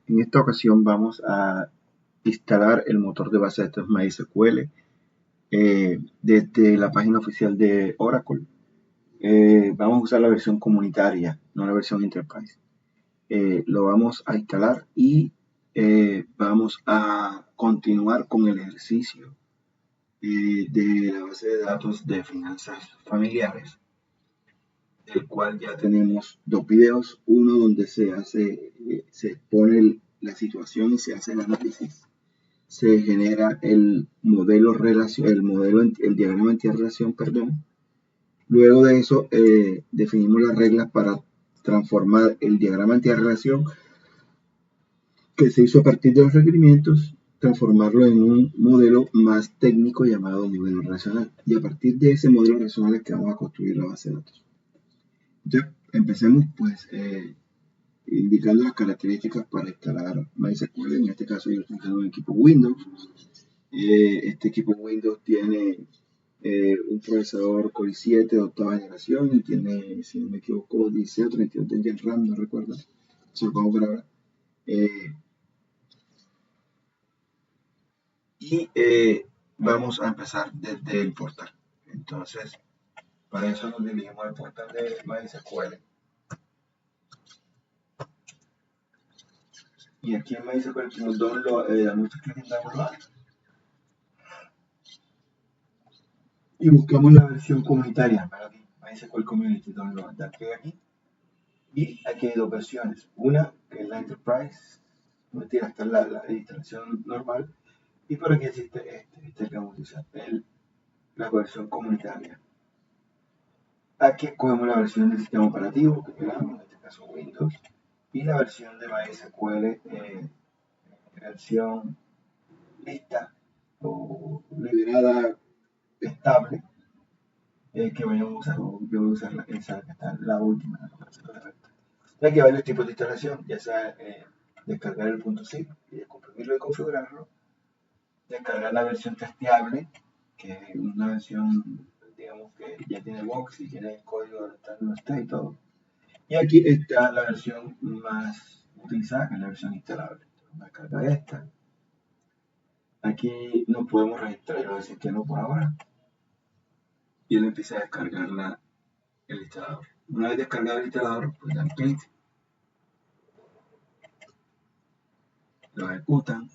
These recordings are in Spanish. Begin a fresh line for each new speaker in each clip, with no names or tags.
En esta ocasión vamos a instalar el motor de base de datos MySQL desde la página oficial de Oracle. Vamos a usar la versión comunitaria, no la versión Enterprise. Lo vamos a instalar y vamos a continuar con el ejercicio de la base de datos de finanzas familiares, del cual ya tenemos dos videos, uno donde se expone la situación y se hace el análisis, se genera el diagrama antirrelación, perdón. Luego de eso definimos las reglas para transformar el diagrama antirrelación que se hizo a partir de los requerimientos, transformarlo en un modelo más técnico llamado modelo relacional, y a partir de ese modelo relacional es que vamos a construir la base de datos. Entonces, empecemos pues indicando las características para instalar MySQL. En este caso yo estoy usando un equipo Windows. Este equipo Windows tiene un procesador Core i7 de octava generación y tiene, si no me equivoco, 16 o 32 de RAM, no recuerdo. Se lo pongo por ahora. Vamos a empezar desde el portal. Entonces, para eso nos dirigimos al portal de MySQL. Y aquí en MySQL tenemos damos clic en download y buscamos la versión comunitaria. Aquí, MySQL Community Download. Da clic aquí. Y aquí hay dos versiones. Una que es la Enterprise. Mentira, esta es la instalación normal. Y por aquí existe este que vamos a usar, la versión comunitaria. Aquí escogemos la versión del sistema operativo que queramos, en este caso Windows, y la versión de MySQL, versión lista o liberada estable, que vayamos a usar. Yo voy a usar esa que está la última. Ya que hay varios tipos de instalación, ya sea descargar el .zip y comprimirlo y configurarlo, descargar la versión testeable, que es una versión, digamos, que ya tiene box y tiene el código de tal no está y todo. Y aquí está la versión más utilizada, que es la versión instalable. Vamos a descargar esta. Aquí no podemos registrar, yo voy a decir que no por ahora. Y él empieza a descargar el instalador. Una vez descargado el instalador, pues dan clic, lo ejecutan.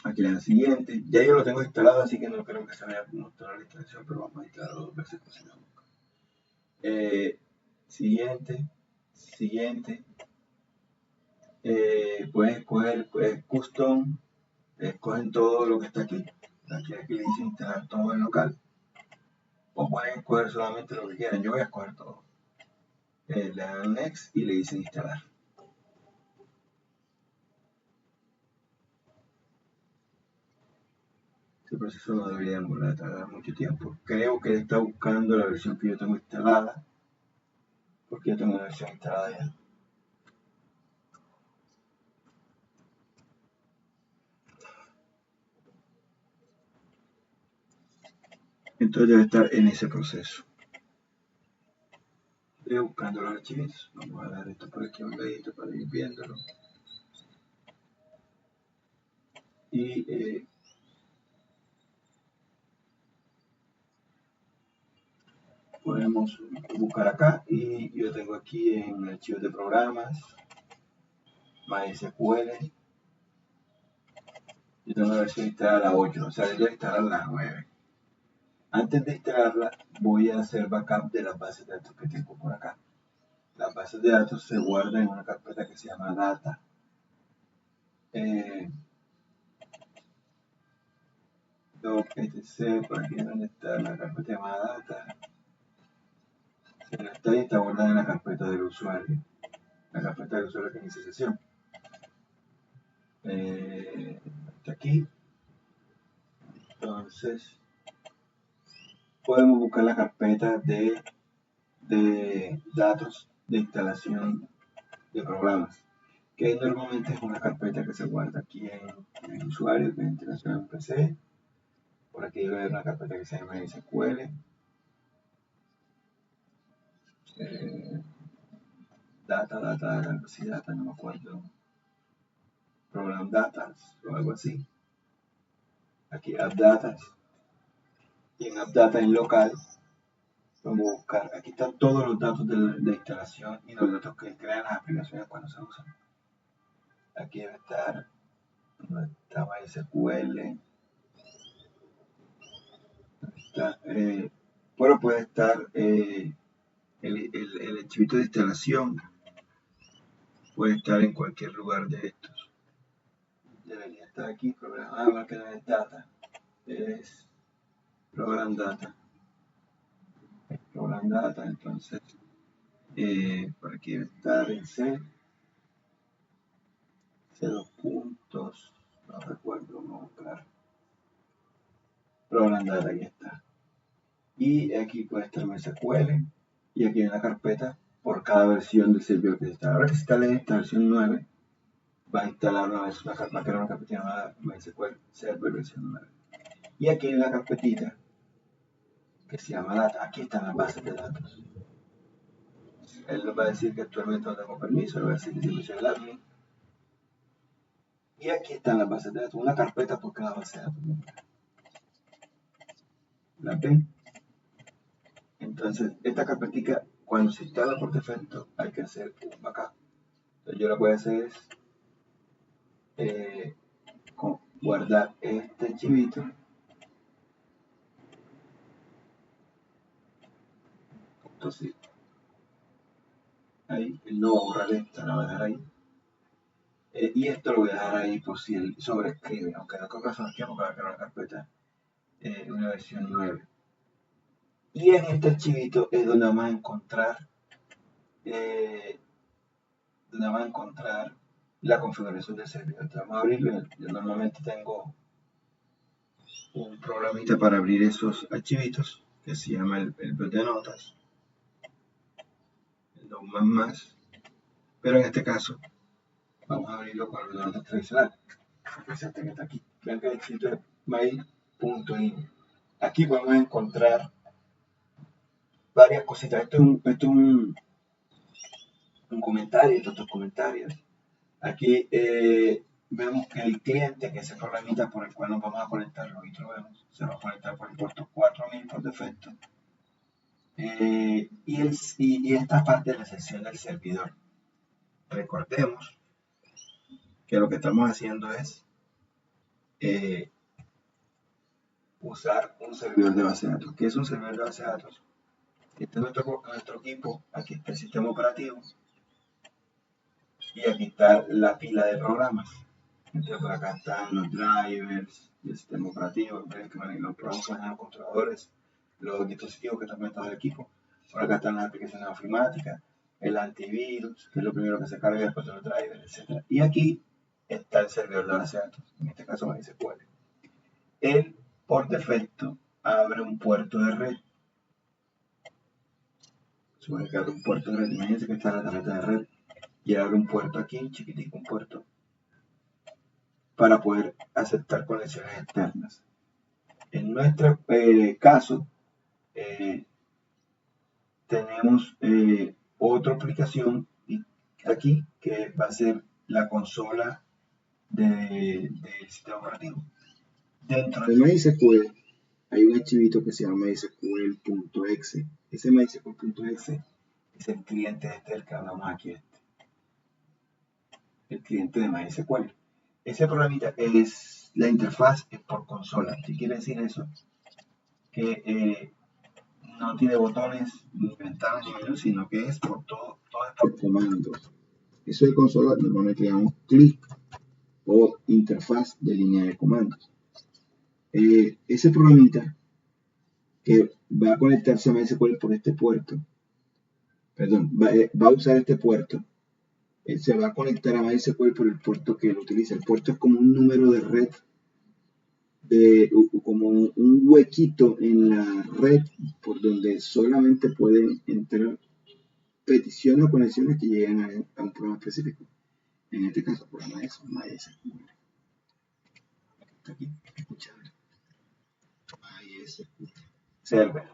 Aquí le dan siguiente. Ya yo lo tengo instalado, así que no creo que se vaya a mostrar la instalación, pero vamos a instalarlo dos veces por si no. Siguiente, siguiente. Pueden escoger custom, escogen todo lo que está aquí. Aquí le dice instalar todo en local. O pueden escoger solamente lo que quieran. Yo voy a escoger todo. Le dan next y le dicen instalar. Este proceso no debería tardar mucho tiempo. Creo que él está buscando la versión que yo tengo instalada, porque yo tengo una versión instalada ya. Entonces debe estar en ese proceso. Estoy buscando los archivos. Vamos a dar esto por aquí a un ladito para ir viéndolo. Y podemos buscar acá y yo tengo aquí en archivos de programas MySQL. Yo tengo la versión instalada la 8, o sea, yo voy a instalar la 9. Antes de instalarla voy a hacer backup de las bases de datos que tengo por acá. Las bases de datos se guardan en una carpeta que se llama data. Doc, etc, por aquí donde está la carpeta llamada data. Si no está ahí, está guardada en la carpeta del usuario. La carpeta del usuario que inicia sesión. Está aquí. Entonces, podemos buscar la carpeta de datos de instalación de programas, que normalmente es una carpeta que se guarda aquí en el usuario, que es instalación en PC, Por aquí debe haber una carpeta que se llama MySQL. Data, no me acuerdo. Program Datas o algo así. Aquí App Datas. Y en App Data en local, vamos a buscar. Aquí están todos los datos de instalación y los datos que crean las aplicaciones cuando se usan. Aquí debe estar, ¿dónde está MySQL? Bueno, puede estar el archivito de instalación, puede estar en cualquier lugar de estos. Debería estar aquí, programa que no es data, es program data. Program data, entonces, por aquí debe estar en C, dos puntos, no recuerdo, vamos a buscar. Program data, aquí está. Y aquí puede estar MySQL, y aquí en la carpeta por cada versión del servidor que se está. Ahora que se instale esta versión 9, va a instalar una carpeta llamada MySQL Server versión 9. Y aquí hay una carpetita que se llama Data. Aquí están las bases de datos. Él nos va a decir que actualmente no tengo permiso, le va a decir que siempre soy el admin. Y aquí están las bases de datos, una carpeta por cada base de datos. ¿La ven? Entonces, esta carpetita, cuando se instala por defecto, hay que hacer un backup. Entonces, yo lo que voy a hacer es guardar este archivito. Entonces, ahí, no voy a borrar esta, la voy a dejar ahí. Y esto lo voy a dejar ahí por si él sobreescribe, aunque no creo que son tiempo para crear una carpeta, una versión 9. Y en este archivito es donde vamos a encontrar la configuración del servidor. Entonces vamos a abrirlo. Yo normalmente tengo un programita para abrir esos archivitos que se llama el blog de notas, el blog más, pero en este caso vamos a abrirlo con el blog de notas tradicional. Este que está aquí. Vean que el archivito es mail.in. Aquí podemos encontrar varias cositas. Esto es un comentario, estos otros comentarios. Aquí vemos que el cliente, que es el programita por el cual nos vamos a conectar, lo vemos, se va a conectar por el puerto 4000 por defecto. Y esta parte de la sección del servidor. Recordemos que lo que estamos haciendo es usar un servidor de base de datos. ¿Qué es un servidor de base de datos? Este es nuestro equipo, aquí está el sistema operativo y aquí está la pila de programas. Entonces por acá están los drivers del sistema operativo, los programas manejan los controladores, los dispositivos que están conectados al equipo. Por acá están las aplicaciones informáticas, el antivirus, que es lo primero que se carga después de los drivers, etc. Y aquí está el servidor de base de datos, en este caso MySQL. Él por defecto abre un puerto de red. Supone que abre un puerto de red. Imagínense que está la tarjeta de red y abre un puerto aquí, chiquitico, un puerto, para poder aceptar conexiones externas. En nuestro caso, tenemos otra aplicación aquí que va a ser la consola del sistema operativo. Dentro de MySQL hay un archivito que se llama mysql.exe. Ese mysql.exe es el cliente del que hablamos aquí, el cliente de MySQL. Ese programita es la interfaz es por consola. ¿Qué quiere decir eso? Que no tiene botones, ni ventanas, ni menús, sino que es por todo es por comandos. Eso de consola normalmente le damos clic o interfaz de línea de comandos. Ese programita que va a conectarse a MySQL por este puerto, va a usar este puerto, se va a conectar a MySQL por el puerto que él utiliza. El puerto es como un número de red, como un huequito en la red por donde solamente pueden entrar peticiones o conexiones que lleguen a un programa específico. En este caso, el programa es MySQL. Está aquí, escuchando. MySQL Server.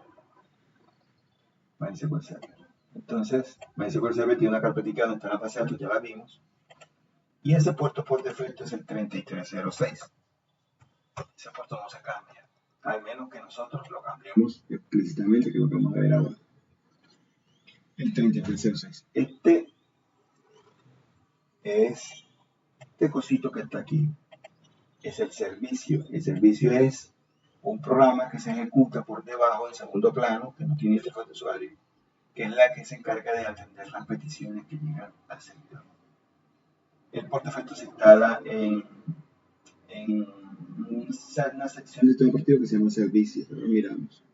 MySQL Server. Entonces, MySQL Server tiene una carpetita donde están las bases de datos, ya la vimos. Y ese puerto por defecto es el 3306. Ese puerto no se cambia, al menos que nosotros lo cambiemos explícitamente, que es lo que vamos a ver ahora. El 3306. Este cosito que está aquí es el servicio. El servicio es un programa que se ejecuta por debajo en segundo plano, que no tiene interfaz de usuario, que es la que se encarga de atender las peticiones que llegan al servidor. El por defecto se instala en una sección de este operativo que se llama servicios. Ahora miramos.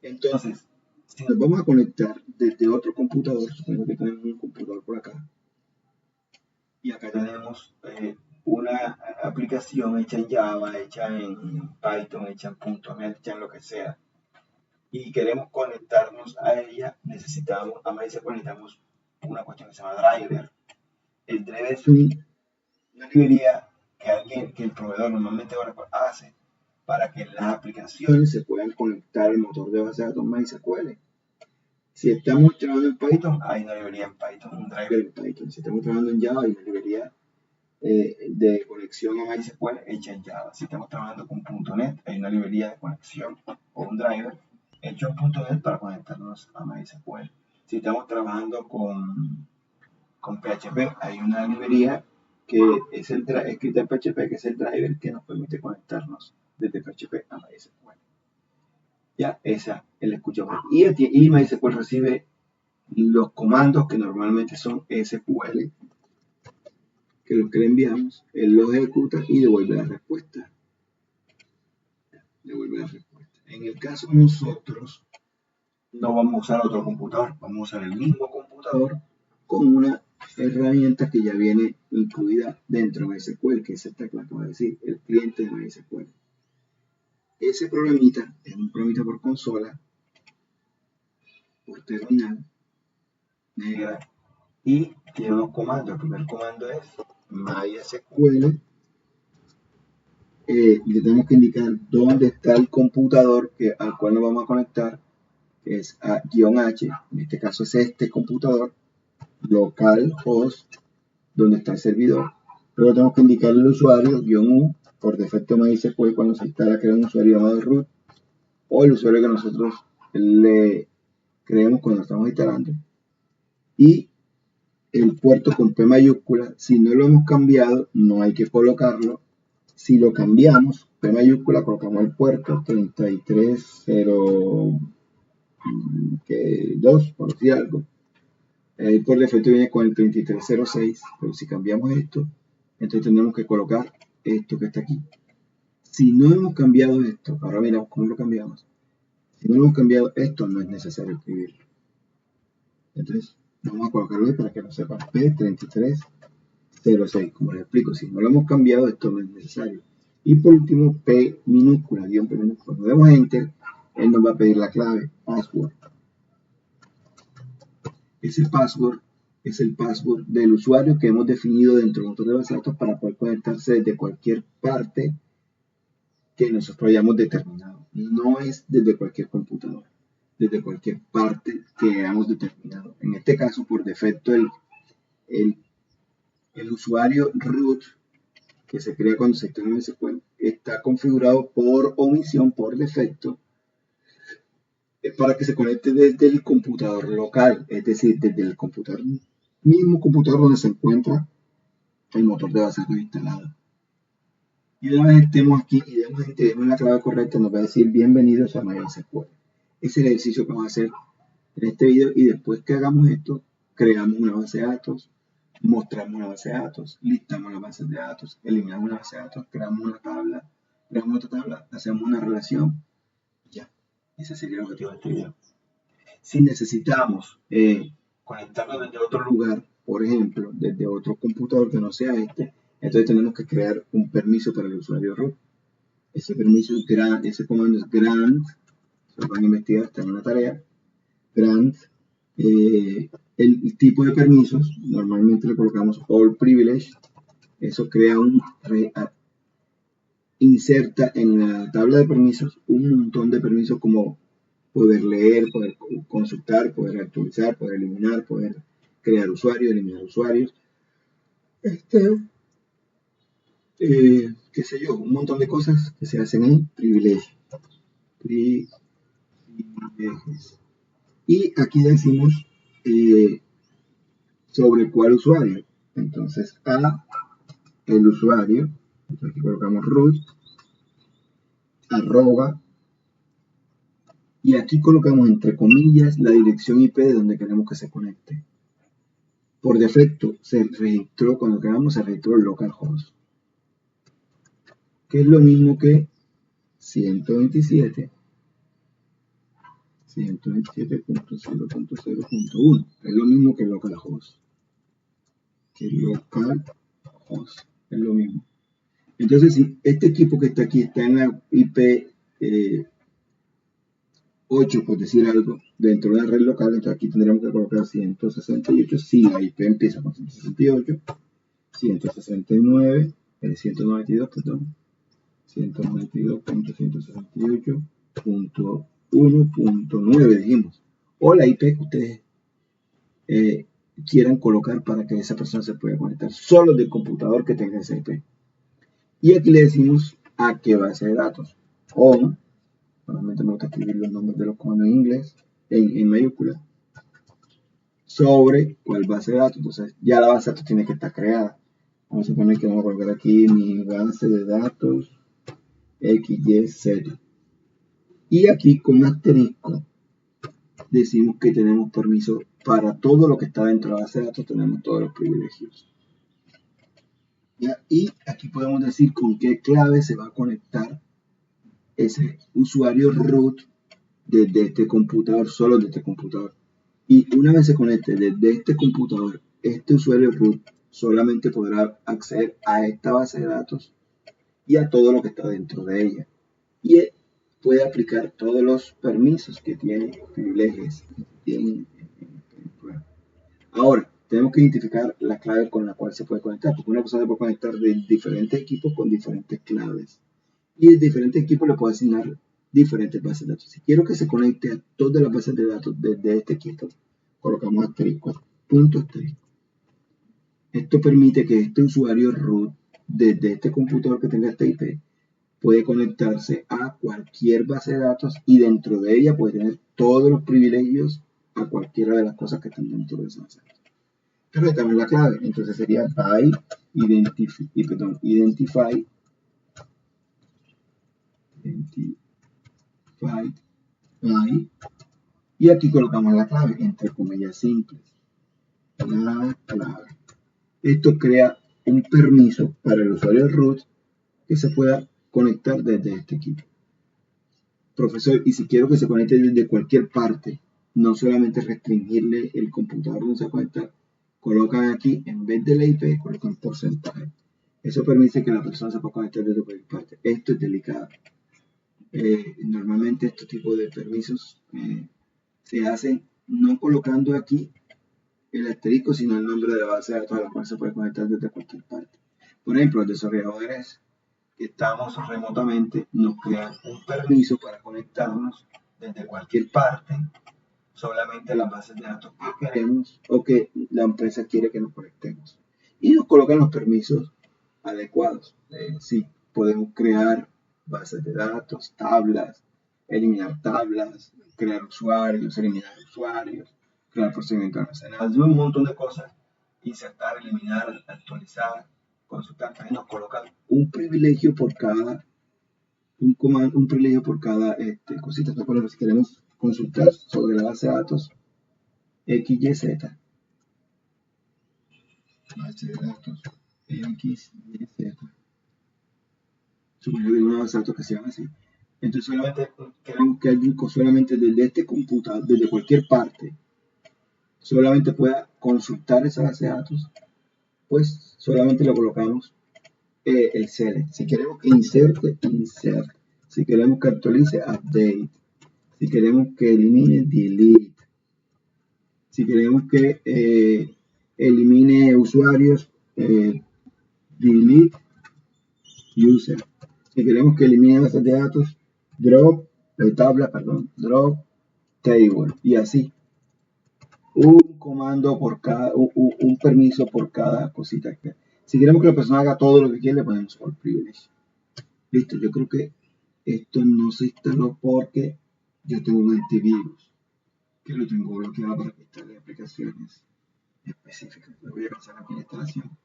Entonces, si nos vamos a conectar desde otro computador, supongo que tenemos un computador por acá, y acá tenemos una aplicación hecha en Java, hecha en Python, hecha en .NET, hecha en lo que sea, y queremos conectarnos a ella, necesitamos una cuestión que se llama driver. El driver es una librería que el proveedor normalmente hace para que las aplicaciones se puedan conectar al motor de base de datos MySQL. Si estamos trabajando en Python, hay una librería en Python, un driver en Python. Si estamos trabajando en Java, hay una librería de conexión a MySQL hecha en Java. Si estamos trabajando con .NET, hay una librería de conexión o un driver hecho en .NET para conectarnos a MySQL. Si estamos trabajando con PHP, hay una librería que es escrita en PHP, que es el driver que nos permite conectarnos desde PHP a MySQL. Ya, esa es la escucha web. Y MySQL recibe los comandos que normalmente son SQL, que los que le enviamos, él los ejecuta y devuelve la respuesta. En el caso de nosotros, no vamos a usar otro computador, vamos a usar el mismo computador con una herramienta que ya viene incluida dentro de MySQL, que es esta que acabo de decir, el cliente de MySQL. Ese programita es un programita por consola, por terminal, negra, y tiene unos comandos. El primer comando es MySQL. Le tenemos que indicar dónde está el computador al cual nos vamos a conectar, que es -H, en este caso es este computador, localhost, donde está el servidor. Luego tenemos que indicarle al usuario, -U, por defecto MySQL cuando se instala crea un usuario llamado root, o el usuario que nosotros le creemos cuando estamos instalando. Y el puerto con P mayúscula, si no lo hemos cambiado, no hay que colocarlo. Si lo cambiamos, P mayúscula, colocamos el puerto 3302, por decir algo. Por defecto viene con el 3306, pero si cambiamos esto, entonces tenemos que colocar esto que está aquí. Si no hemos cambiado esto, ahora miramos cómo lo cambiamos. Si no hemos cambiado esto, no es necesario escribirlo. Entonces, vamos a colocarlo ahí para que lo sepan. P3306, como les explico, si no lo hemos cambiado, esto no es necesario. Y por último, P minúscula, guión P minúscula. Cuando demos Enter, él nos va a pedir la clave, password. Ese password es el password del usuario que hemos definido dentro del motor de base de datos para poder conectarse desde cualquier parte que nosotros hayamos determinado. No es desde cualquier computador, desde cualquier parte que hayamos determinado. En este caso, por defecto, el usuario root que se crea cuando se instala MySQL está configurado por omisión, por defecto, para que se conecte desde el computador local, es decir, desde el mismo computador donde se encuentra el motor de base de datos instalado. Y una vez estemos aquí y demos la clave correcta, nos va a decir bienvenidos a MySQL. Ese es el ejercicio que vamos a hacer en este video, y después que hagamos esto, creamos una base de datos, mostramos una base de datos, listamos las bases de datos, eliminamos una base de datos, creamos una tabla, creamos otra tabla, hacemos una relación. Ya, ese sería el objetivo de este video. Si necesitamos conectarnos desde otro lugar, por ejemplo, desde otro computador que no sea este, entonces tenemos que crear un permiso para el usuario root. Ese permiso es grant, ese comando es grant, se lo van a investigar, está en una tarea. Grant, el tipo de permisos, normalmente le colocamos all privilege, eso crea un inserta en la tabla de permisos un montón de permisos como poder leer, poder consultar, poder actualizar, poder eliminar, poder crear usuarios, eliminar usuarios, qué sé yo, un montón de cosas que se hacen en privilegios. Y aquí decimos sobre cuál usuario. Entonces, el usuario, aquí colocamos root, arroba, y aquí colocamos entre comillas la dirección IP de donde queremos que se conecte. Por defecto, se registró, cuando creamos, se registró localhost, que es lo mismo que 127.0.0.1, es lo mismo que localhost. Es lo mismo. Entonces, si este equipo que está aquí está en la IP 8, por decir algo, dentro de la red local, entonces aquí tendríamos que colocar 168, si la IP empieza con 168, 169, 192, perdón, 192.168.1.9 dijimos, o la IP que ustedes quieran colocar para que esa persona se pueda conectar solo del computador que tenga esa IP. Y aquí le decimos a qué base de datos. O, normalmente me gusta escribir los nombres de los comandos en inglés, en mayúsculas, sobre cuál base de datos. Entonces, ya la base de datos tiene que estar creada. Vamos a suponer que vamos a colocar aquí mi base de datos XYZ. Y aquí con asterisco decimos que tenemos permiso para todo lo que está dentro de la base de datos, tenemos todos los privilegios. ¿Ya? Y aquí podemos decir con qué clave se va a conectar ese usuario root desde este computador, solo de este computador. Y una vez se conecte desde este computador, este usuario root solamente podrá acceder a esta base de datos y a todo lo que está dentro de ella. Y puede aplicar todos los permisos que tiene, privilegios que tiene. Ahora, tenemos que identificar la clave con la cual se puede conectar, porque una persona se puede conectar de diferentes equipos con diferentes claves. Y de diferentes equipos le puedo asignar diferentes bases de datos. Si quiero que se conecte a todas las bases de datos desde este equipo, colocamos asterisco, punto asterisco. Esto permite que este usuario root, desde este computador que tenga este IP, puede conectarse a cualquier base de datos y dentro de ella puede tener todos los privilegios a cualquiera de las cosas que están dentro de esa base de datos. Pero también la clave, entonces sería by identify by, y aquí colocamos la clave, entre comillas simples, la clave. Esto crea un permiso para el usuario root que se pueda conectar desde este equipo. Profesor, y si quiero que se conecte desde cualquier parte, no solamente restringirle el computador donde se va a conectar, colocan aquí, en vez de la IP, colocan porcentaje. Eso permite que la persona se pueda conectar desde cualquier parte. Esto es delicado. Normalmente este tipo de permisos se hacen no colocando aquí el asterisco, sino el nombre de la base de datos a la cual se puede conectar desde cualquier parte. Por ejemplo, los desarrolladores que estamos remotamente nos crean un permiso para conectarnos desde cualquier parte, solamente las bases de datos que queremos o que la empresa quiere que nos conectemos. Y nos colocan los permisos adecuados. Sí, podemos crear bases de datos, tablas, eliminar tablas, crear usuarios, eliminar usuarios, crear procedimientos almacenados, un montón de cosas, insertar, eliminar, actualizar, consultar. También nos colocan un privilegio por cada un privilegio por cada cosita. Por ejemplo, si queremos consultar sobre la base de datos XYZ, base de datos XYZ, suponiendo que una base de datos que se llama así. Entonces solamente queremos que alguien solamente desde este computador, desde cualquier parte, solamente pueda consultar esa base de datos, pues solamente le colocamos el select. Si queremos que inserte, insert. Si queremos que actualice, update. Si queremos que elimine, delete. Si queremos que elimine usuarios, delete user. Si queremos que elimine bases de datos, drop, drop table, y así. Un comando por cada, un permiso por cada cosita que. Si queremos que la persona haga todo lo que quiere, le ponemos all privilege. Listo, yo creo que esto no se instaló porque yo tengo un antivirus que lo tengo bloqueado para que instale aplicaciones específicas. Le voy a pasar aquí la instalación.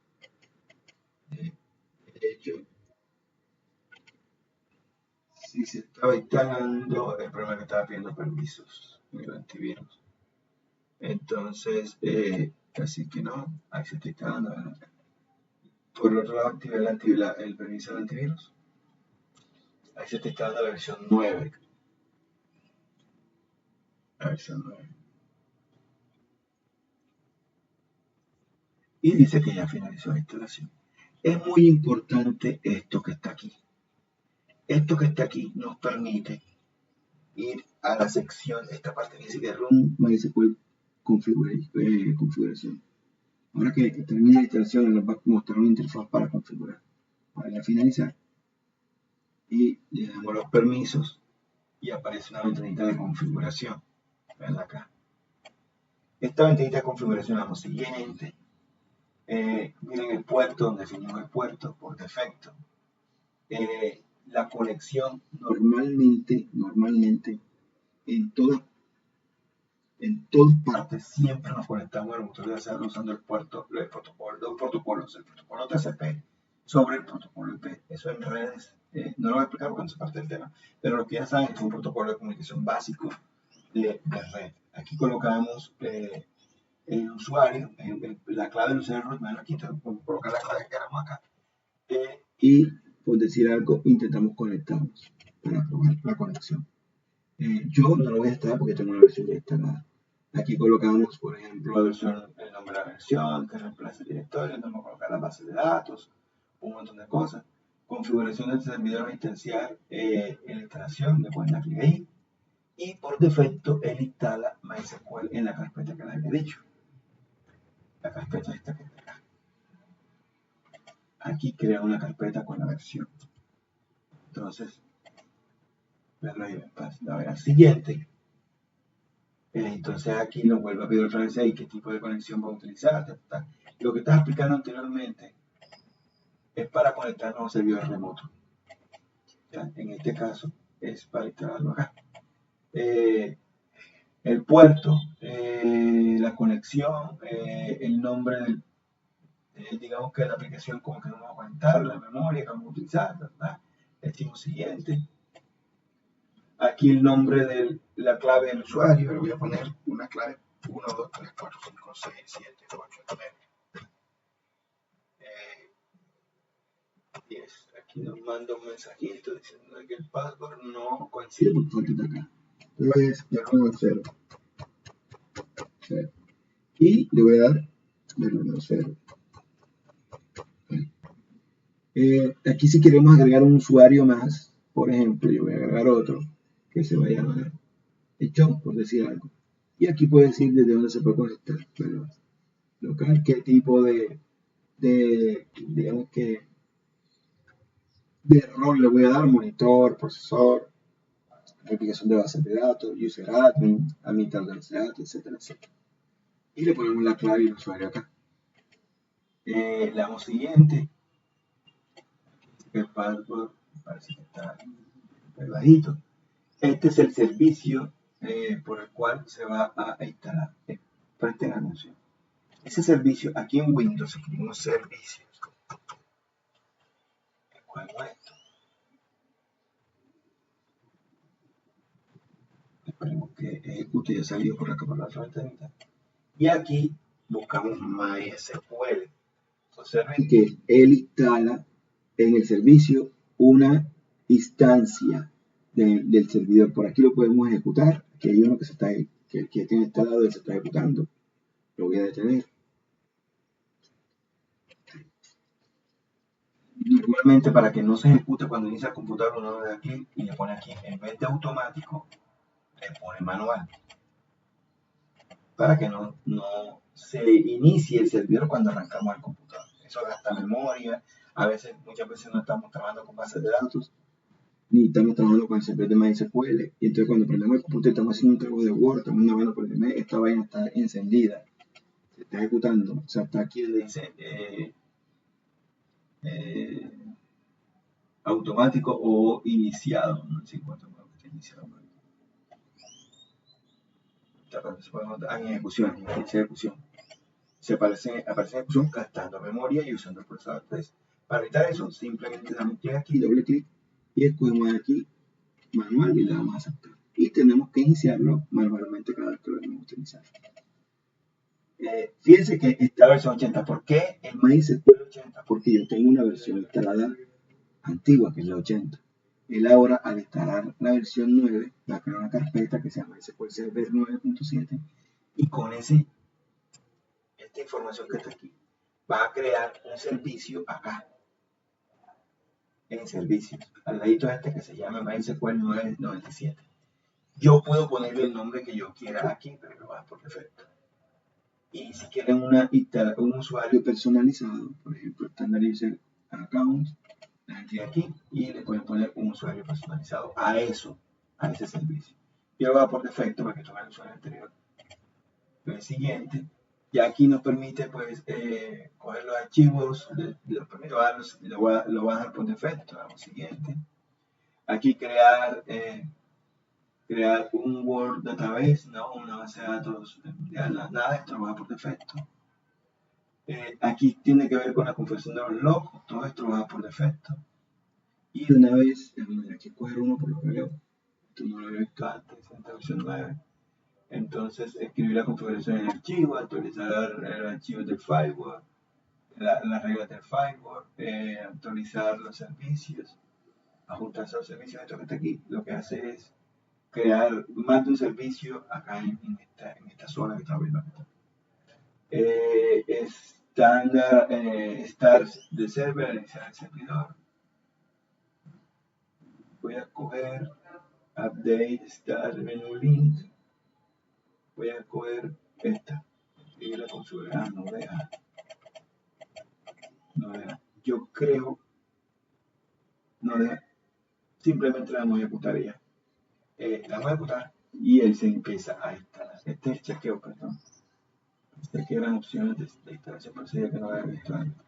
De hecho, si se estaba instalando, el problema es que estaba pidiendo permisos en el antivirus. Entonces, así que no, ahí se está instalando. ¿Verdad? Por otro lado, activé el permiso del antivirus. Ahí se está instalando la versión 9. La versión 9. Y dice que ya finalizó la instalación. Es muy importante esto que está aquí. Esto que está aquí nos permite ir a la sección, esta parte que dice que Run MySQL configuración. Ahora que termine la instalación, nos va a mostrar una interfaz para configurar. Vale, a finalizar. Y le damos los permisos y aparece una ventanita de configuración. Vean acá. Esta ventanita de configuración la siguiente. Miren el puerto, donde definimos el puerto por defecto. La conexión normalmente en todas partes siempre nos conectamos al motor de hacerlo usando los protocolos, el protocolo TCP sobre el protocolo IP. Eso en redes, no lo voy a explicar porque no es parte del tema, pero lo que ya saben es un protocolo de comunicación básico de red. Aquí colocamos el usuario, la clave del usuario, aquí podemos colocar la clave que queramos acá. Y por decir algo, intentamos conectarnos para probar la conexión. Yo no lo voy a instalar porque tengo una versión ya instalada. Aquí colocamos, por ejemplo, el nombre de la versión, que reemplaza el directorio, donde vamos a colocar la base de datos, un montón de cosas. Configuración del servidor instanciar en la instalación, le pueden dar clic ahí. Y por defecto, él instala MySQL en la carpeta que le había dicho. La carpeta esta que está acá. Aquí crea una carpeta con la versión. Entonces, la vez siguiente. Entonces aquí nos vuelve a pedir otra vez ahí qué tipo de conexión va a utilizar. Lo que estaba explicando anteriormente es para conectarnos a un servidor remoto. ¿Ya? En este caso es para instalarlo acá. El puerto, la conexión, el nombre del, digamos que la aplicación como que vamos a conectar, la memoria que vamos a utilizar, ¿verdad? Decimos siguiente. Aquí el nombre de la clave del usuario, le voy a poner una clave 1, 2, 3, 4, 5, 6, 7, 8, 9, 10. Aquí nos manda un mensajito diciendo que el password no coincide porque falta acá. Entonces ya pongo 0. Y le voy a dar del 1 0. Aquí si queremos agregar un usuario más, por ejemplo, yo voy a agregar otro que se va a llamar John, por decir algo. Y aquí puede decir desde dónde se puede conectar. Bueno, local, qué tipo de digamos que de rol le voy a dar, monitor, procesador, aplicación de bases de datos, user admin, administrador de base de datos, etcétera, etcétera. Y le ponemos la clave y el usuario acá. Le damos siguiente. El password parece que está bajito. Este es el servicio por el cual se va a instalar. Presten atención. Ese servicio, aquí en Windows escribimos servicios. ¿Cuál es esto? Esperemos que ejecute, ya salió por acá por la otra ventanita. Y aquí buscamos MySQL. Observen que él instala en el servicio una instancia del servidor. Por aquí lo podemos ejecutar. Aquí hay uno que tiene instalado y se está ejecutando. Lo voy a detener. Normalmente para que no se ejecute cuando inicia el computador, uno le da clic y le pone aquí, en vez de automático, le pone manual. Para que no se inicie el servidor cuando arrancamos el computador. Eso gasta memoria. Muchas veces no estamos trabajando con bases de datos ni estamos trabajando con el servidor de MySQL. Y entonces cuando prendemos el computador, estamos haciendo un trabajo de Word, estamos navegando por internet, esta vaina está encendida, se está ejecutando. O sea, está aquí donde dice automático o iniciado. No sé cuánto está iniciado. En ejecución, en ejecución. Aparece ejecución gastando memoria y usando el procesador. Entonces, para evitar eso, simplemente damos clic aquí, doble clic y escogemos aquí manual y le damos a aceptar. Y tenemos que iniciarlo manualmente cada vez que lo vamos a utilizar. Fíjense que está la versión 80. ¿Por qué el MySQL 80? Porque yo tengo una versión instalada antigua, que es la 80. Él ahora, al instalar la versión 9, va a crear una carpeta que se llama MySQL Server 9.7 y con esta información que está aquí, va a crear un servicio acá, en servicios, al ladito este que se llama MySQL 997. Yo puedo ponerle el nombre que yo quiera aquí, pero lo va a dar por defecto. Y si quieren un usuario personalizado, por ejemplo, Standard User Account, le dan clic aquí y le pueden poner un usuario personalizado a ese servicio. Y lo va a dar por defecto para que tome el usuario anterior. El siguiente, y aquí nos permite pues coger los archivos, lo va a dar por defecto. Vamos siguiente. Aquí crear un Word Database, no una base de datos, nada de esto lo va a dar por defecto. Aquí tiene que ver con la configuración de los logs, todo esto lo va a dar por defecto. Y de una vez, aquí escoger uno por lo que veo, esto no lo había visto antes, en la versión 9. Entonces, escribir la configuración en el archivo, actualizar el archivo del firewall, las reglas del firewall, actualizar los servicios, ajustarse a los servicios. Esto que está aquí, lo que hace es crear más de un servicio acá en esta zona que está viendo acá. Start de server, iniciar el servidor. Voy a coger update, start menu link. Voy a coger esta y la configuración no deja. Yo creo no deja. Simplemente la vamos a ejecutar ya. La vamos a ejecutar y él se empieza a instalar. Este es el chequeo, perdón. Este que eran opciones de instalación, pero sería que no había visto antes.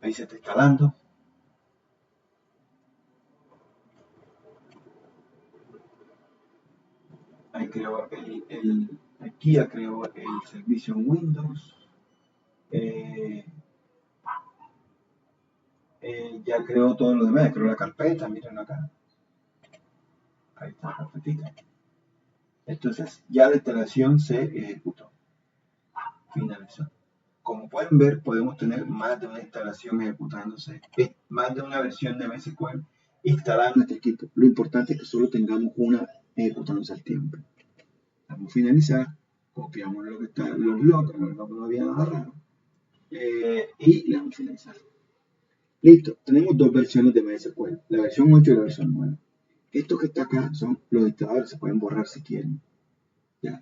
Ahí se está instalando. Ahí creo aquí ya creo el servicio en Windows. Ya creo todo lo demás, creo la carpeta, miren acá. Ahí está la carpetita. Entonces ya la instalación se ejecutó. Finalizó. Como pueden ver, podemos tener más de una instalación ejecutándose, más de una versión de MySQL instalada en nuestro equipo. Lo importante es que solo tengamos una ejecutándose al tiempo. Vamos a finalizar, copiamos lo que está, los logs no había nada raro, y le vamos a finalizar. Listo, tenemos dos versiones de MySQL, la versión 8 y la versión 9. Estos que está acá son los instaladores, se pueden borrar si quieren. ¿Ya?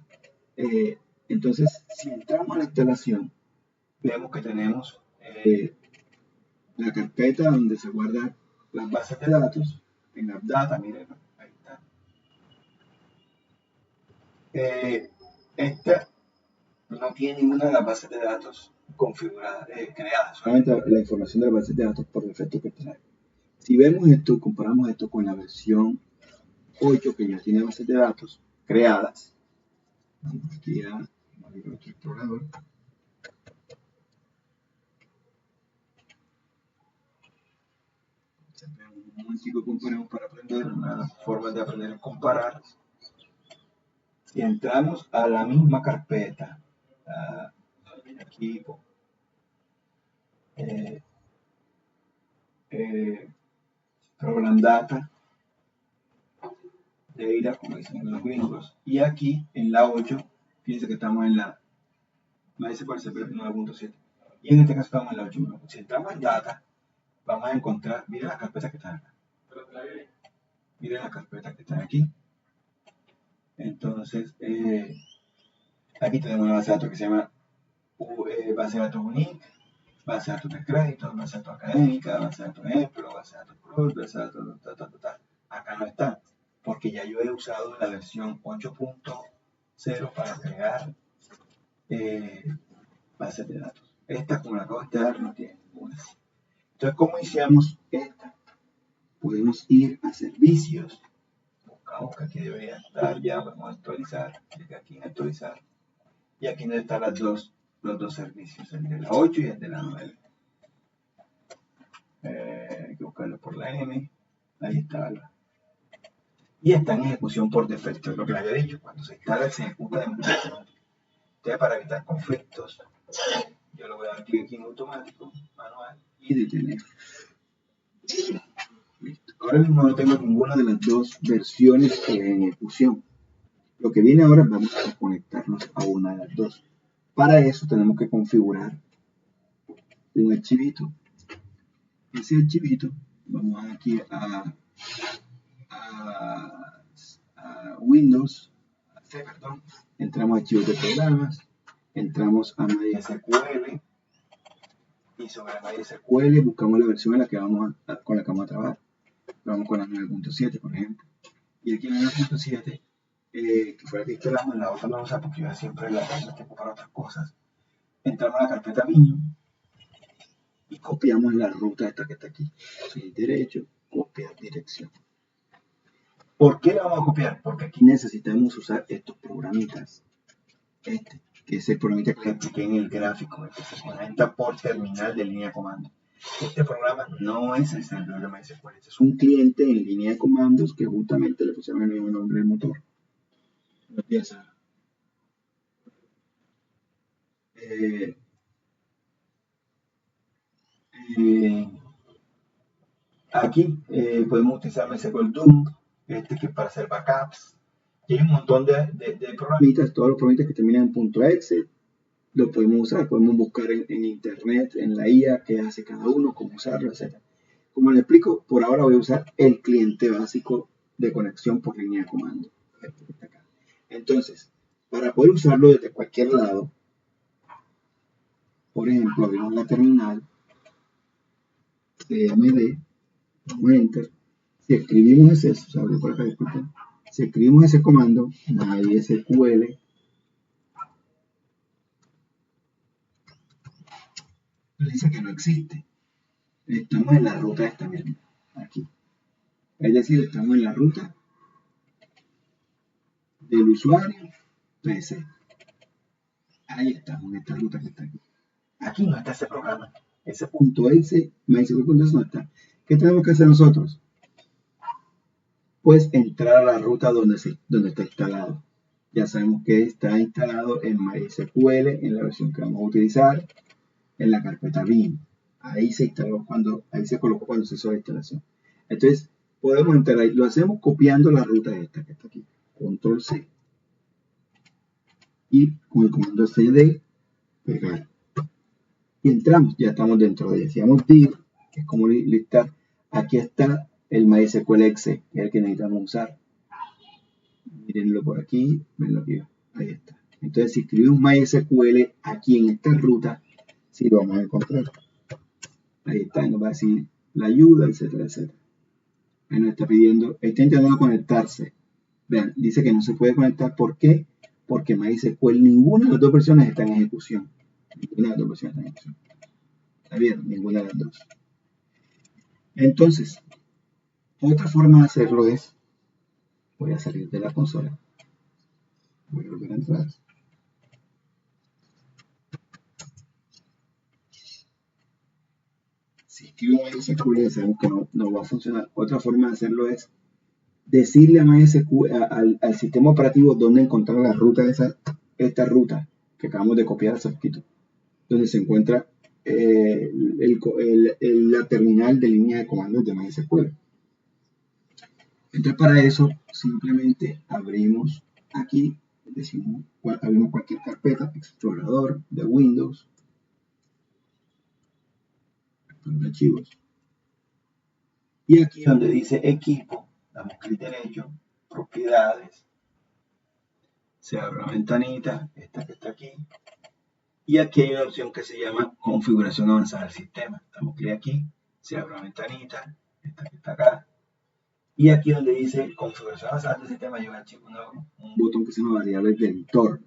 Entonces, si entramos a la instalación, vemos que tenemos la carpeta donde se guardan las bases de datos, en AppData, miren, ahí está. Esta no tiene ninguna de las bases de datos configuradas, creadas, solamente la información de las bases de datos por defecto que trae. Si vemos esto, comparamos esto con la versión 8 que ya tiene bases de datos creadas. Vamos aquí a abrir otro explorador. Un momentico comparemos para aprender, una de las formas de aprender es comparar. Si entramos a la misma carpeta, equipo, program data, data, como dicen los gringos, y aquí en la 8, fíjense que estamos en la MySQL Server 9.7, y en este caso estamos en la 8.1. Si entramos en data, vamos a encontrar, miren las carpetas que están acá, miren las carpetas que están aquí. Entonces, aquí tenemos una base de datos que se llama base de datos unique, base de datos de crédito, base de datos académica, base de datos ejemplo, base de datos cruz, base de datos tal. Acá no está, porque ya yo he usado la versión 8.0 para crear bases de datos. Esta, como la acabo de dar, no tiene ninguna. Entonces, ¿cómo iniciamos esta? Podemos ir a servicios, buscamos que aquí debería estar, ya vamos a actualizar, clic aquí en actualizar, y aquí están los dos servicios, el de la 8 y el de la 9. Hay que buscarlo por la M, ahí está. Y está en ejecución por defecto, es lo que le había dicho, cuando se instala se ejecuta de manera automática. Entonces, para evitar conflictos, yo lo voy a dar clic aquí en automático, manual, y detener. Listo. Ahora mismo no tengo ninguna de las dos versiones en ejecución. Lo que viene ahora, vamos a conectarnos a una de las dos. Para eso tenemos que configurar un archivito. Ese archivito, vamos aquí a Windows, entramos a archivos de programas, entramos a MySQL y sobre MySQL buscamos la versión en la que con la que vamos a trabajar. Vamos con la 9.7, por ejemplo. Y aquí en la 9.7, que fue la que instalamos, la otra no la usa porque yo siempre la tengo para otras cosas. Entramos a la carpeta Minion y copiamos la ruta esta que está aquí. Clic derecho, copiar dirección. ¿Por qué la vamos a copiar? Porque aquí necesitamos usar estos programitas. Este, que es el programita que les expliqué en el gráfico, el que se conecta por terminal de línea de comando. Este programa no es el servidor de MySQL, es un cliente en línea de comandos que justamente le pusieron el mismo nombre del motor. Aquí podemos utilizar MySQL Dump, que es para hacer backups. Y hay un montón de programitas, todos los programitas que terminan en .exe, lo podemos usar, podemos buscar en internet, en la IA, qué hace cada uno, cómo usarlo, etc. Como les explico, por ahora voy a usar el cliente básico de conexión por línea de comando. Entonces, para poder usarlo desde cualquier lado, por ejemplo, abrimos la terminal, cmd, damos enter, si escribimos si escribimos ese comando, MySQL, dice que no existe. Estamos en la ruta esta misma, aquí. Es decir, estamos en la ruta del usuario PC. Ahí estamos, en esta ruta que está aquí. Aquí no está ese programa. Ese .exe, MySQL.exe no está. ¿Qué tenemos que hacer nosotros? Pues entrar a la ruta donde está instalado. Ya sabemos que está instalado en MySQL, en la versión que vamos a utilizar, en la carpeta bin. Ahí se instaló ahí se colocó cuando se hizo la instalación. Entonces, podemos entrar ahí. Lo hacemos copiando la ruta esta que está aquí. Control C. Y con el comando cd, pegar. Y entramos, ya estamos dentro de ella. Si damos div, que es como listar, aquí está el MySQL exe, que es el que necesitamos usar. Mírenlo por aquí, venlo aquí, ahí está. Entonces, si escribimos MySQL aquí en esta ruta, sí lo vamos a encontrar. Ahí está, nos va a decir la ayuda, etcétera, etcétera. Ahí nos está pidiendo, está intentando conectarse. Vean, dice que no se puede conectar. ¿Por qué? Porque MySQL, ninguna de las dos versiones está en ejecución. Ninguna de las dos versiones está en ejecución. ¿Está bien? Ninguna de las dos. Entonces, otra forma de hacerlo es, voy a salir de la consola. Voy a volver a entrar. Si escribo MySQL, sabemos que no va a funcionar. Otra forma de hacerlo es decirle a MySQL, al sistema operativo dónde encontrar la ruta de esta ruta que acabamos de copiar hace poquito, donde se encuentra la terminal de línea de comandos de MySQL. Entonces, para eso simplemente abrimos aquí, abrimos cualquier carpeta, explorador de Windows, archivos, y aquí donde dice equipo, damos clic derecho, propiedades, se abre una ventanita, esta que está aquí, Y aquí hay una opción que se llama configuración avanzada del sistema. Damos clic aquí, se abre una ventanita, esta que está acá. Y aquí donde dice configuración avanzada del sistema, hay un botón que se llama variables de entorno.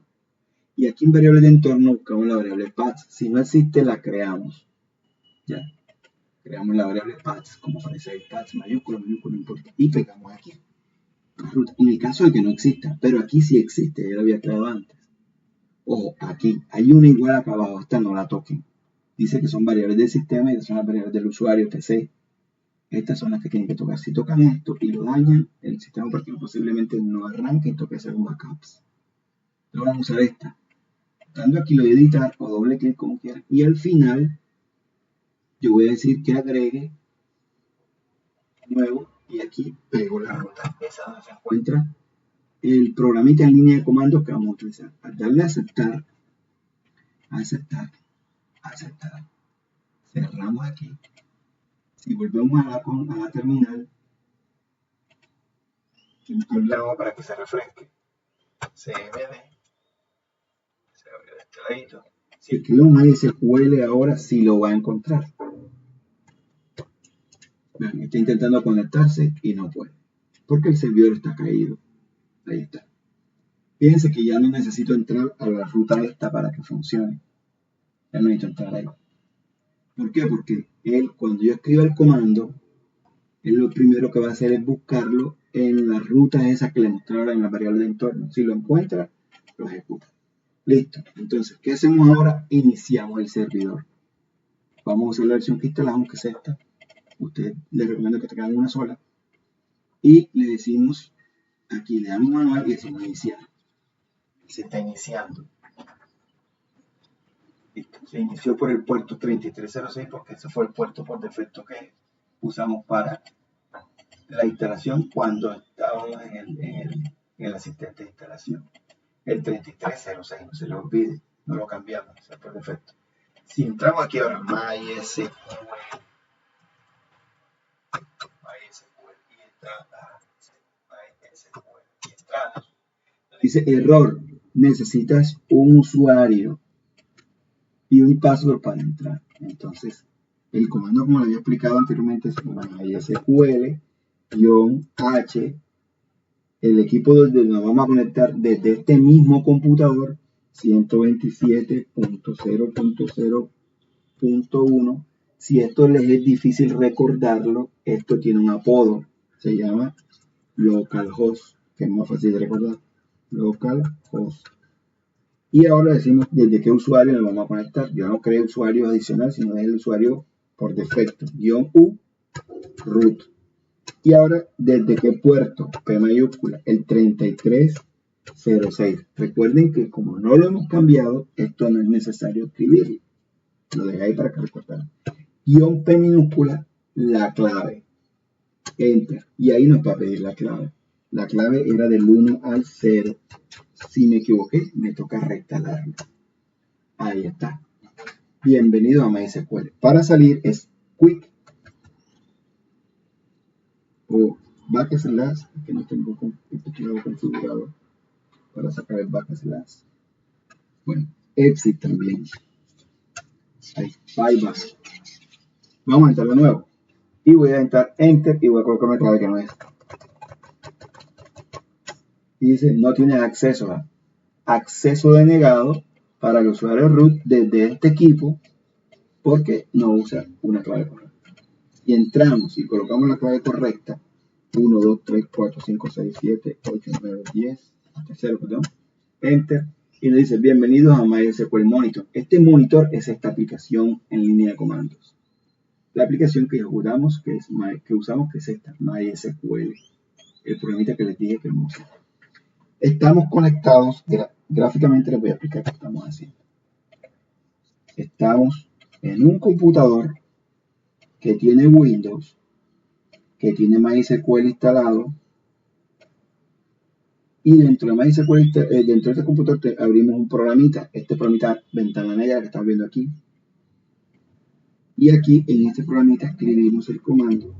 Y aquí en variables de entorno buscamos la variable paths. Si no existe, la creamos. ¿Ya? Creamos la variable paths, como aparece ahí, paths, mayúscula, minúscula, no importa. Y pegamos aquí. En el caso de que no exista, pero aquí sí existe, ya lo había creado antes. Ojo, aquí hay una igual acá abajo, esta no la toquen. Dice que son variables del sistema y estas son las variables del usuario PC. Estas son las que tienen que tocar. Si tocan esto y lo dañan, el sistema operativo posiblemente no arranque y toque hacer un backups. Ahora vamos a usar esta. Dando aquí lo de editar o doble clic como quieran. Y al final, yo voy a decir que agregue nuevo y aquí pego la ruta. Esa donde se encuentra el programita en línea de comandos que vamos a utilizar. Al darle a aceptar, aceptar, aceptar, cerramos aquí. Si volvemos a la terminal, le para que se refresque. CMD, se abre de este ladito. Si escribe un MySQL ahora sí lo va a encontrar. Vean, está intentando conectarse y no puede. Porque el servidor está caído. Ahí está. Fíjense que ya no necesito entrar a la ruta esta para que funcione. Ya no necesito entrar ahí. ¿Por qué? Porque él, cuando yo escriba el comando, él lo primero que va a hacer es buscarlo en la ruta esa que le mostré ahora en la variable de entorno. Si lo encuentra, lo ejecuta. Listo. Entonces, ¿qué hacemos ahora? Iniciamos el servidor. Vamos a usar la versión que instalamos, que es esta. Ustedes les recomiendo que tengan una sola. Y le decimos, aquí le damos manual y decimos iniciar. Se está iniciando. Listo. Se inició por el puerto 3306 porque ese fue el puerto por defecto que usamos para la instalación cuando estábamos en el asistente de instalación. El 3306, no se lo olvide, no lo cambiamos, o sea, por defecto. Si entramos aquí ahora, MySQL y entramos, dice error, necesitas un usuario y un password para entrar. Entonces, el comando, como lo había explicado anteriormente, es MySQL-H. El equipo donde nos vamos a conectar desde este mismo computador, 127.0.0.1. Si esto les es difícil recordarlo, esto tiene un apodo. Se llama localhost, que es más fácil de recordar. Localhost. Y ahora decimos desde qué usuario nos vamos a conectar. Yo no creo usuario adicional, sino es el usuario por defecto. -u root. Y ahora, ¿desde qué puerto? P mayúscula, el 3306. Recuerden que como no lo hemos cambiado, esto no es necesario escribirlo. Lo dejé ahí para que recordaran. P minúscula, la clave. Enter. Y ahí nos va a pedir la clave. La clave era del 1 al 0. Si me equivoqué, me toca reinstalarlo. Ahí está. Bienvenido a MySQL. Para salir es quick o backslash, que no tengo configurado para sacar el backslash. Bueno, exit también. Ahí, bypass. Vamos a entrar de nuevo. Y voy a entrar enter y voy a colocar una clave que no es. Y dice, no tiene acceso a acceso denegado para el usuario root desde este equipo porque no usa una clave correcta. Y entramos y colocamos la clave correcta. 1, 2, 3, 4, 5, 6, 7, 8, 9, 10, hasta 0, perdón. Enter. Y nos dice, bienvenidos a MySQL Monitor. Este monitor es esta aplicación en línea de comandos. La aplicación que ejecutamos, que usamos, que es esta, MySQL. El programita que les dije que vamos a usar. Estamos conectados, gráficamente les voy a explicar qué estamos haciendo. Estamos en un computador que tiene Windows, que tiene MySQL instalado, y dentro de MySQL, dentro de este computador abrimos un programita, este programita ventana negra que están viendo aquí, y aquí en este programita escribimos el comando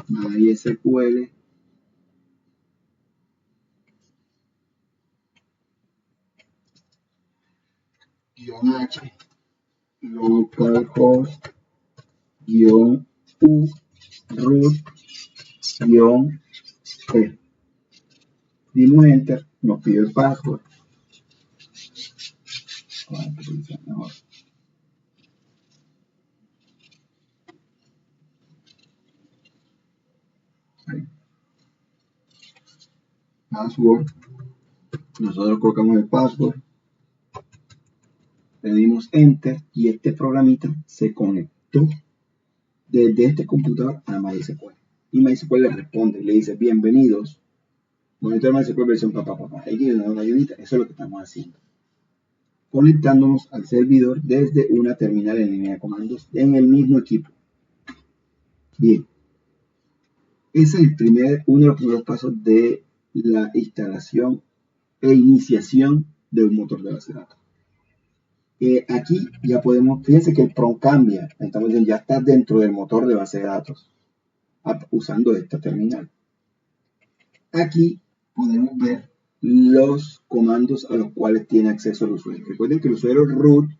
MySQL -h localhost -u root-p. Dimos enter, nos pide el password. Ahí. Password. Nosotros colocamos el password. Le dimos enter y este programita se conectó desde este computador a MySQL. Y MySQL le responde, le dice bienvenidos. Monitor MySQL versión papá. Hay que dar una ayudita. Eso es lo que estamos haciendo. Conectándonos al servidor desde una terminal en línea de comandos en el mismo equipo. Bien. Ese es uno de los primeros pasos de la instalación e iniciación de un motor de base de datos. Aquí ya podemos, fíjense que el prompt cambia, entonces ya está dentro del motor de base de datos usando esta terminal. Aquí podemos ver los comandos a los cuales tiene acceso el usuario. Recuerden que el usuario root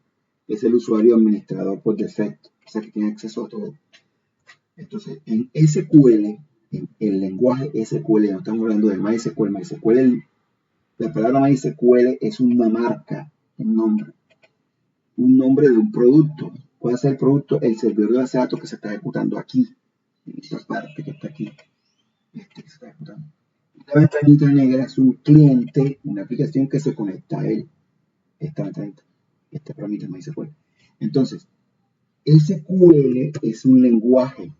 es el usuario administrador por defecto, o sea que tiene acceso a todo. Entonces, en SQL, en el lenguaje SQL, no estamos hablando de MySQL, la palabra MySQL es una marca, un nombre de un producto. ¿Cuál es el producto? El servidor de base de datos que se está ejecutando aquí, en esta parte que está aquí, que se está ejecutando. La ventanita negra es un cliente, una aplicación que se conecta a él. Esta ventanita, este programita MySQL. Entonces, SQL es un lenguaje.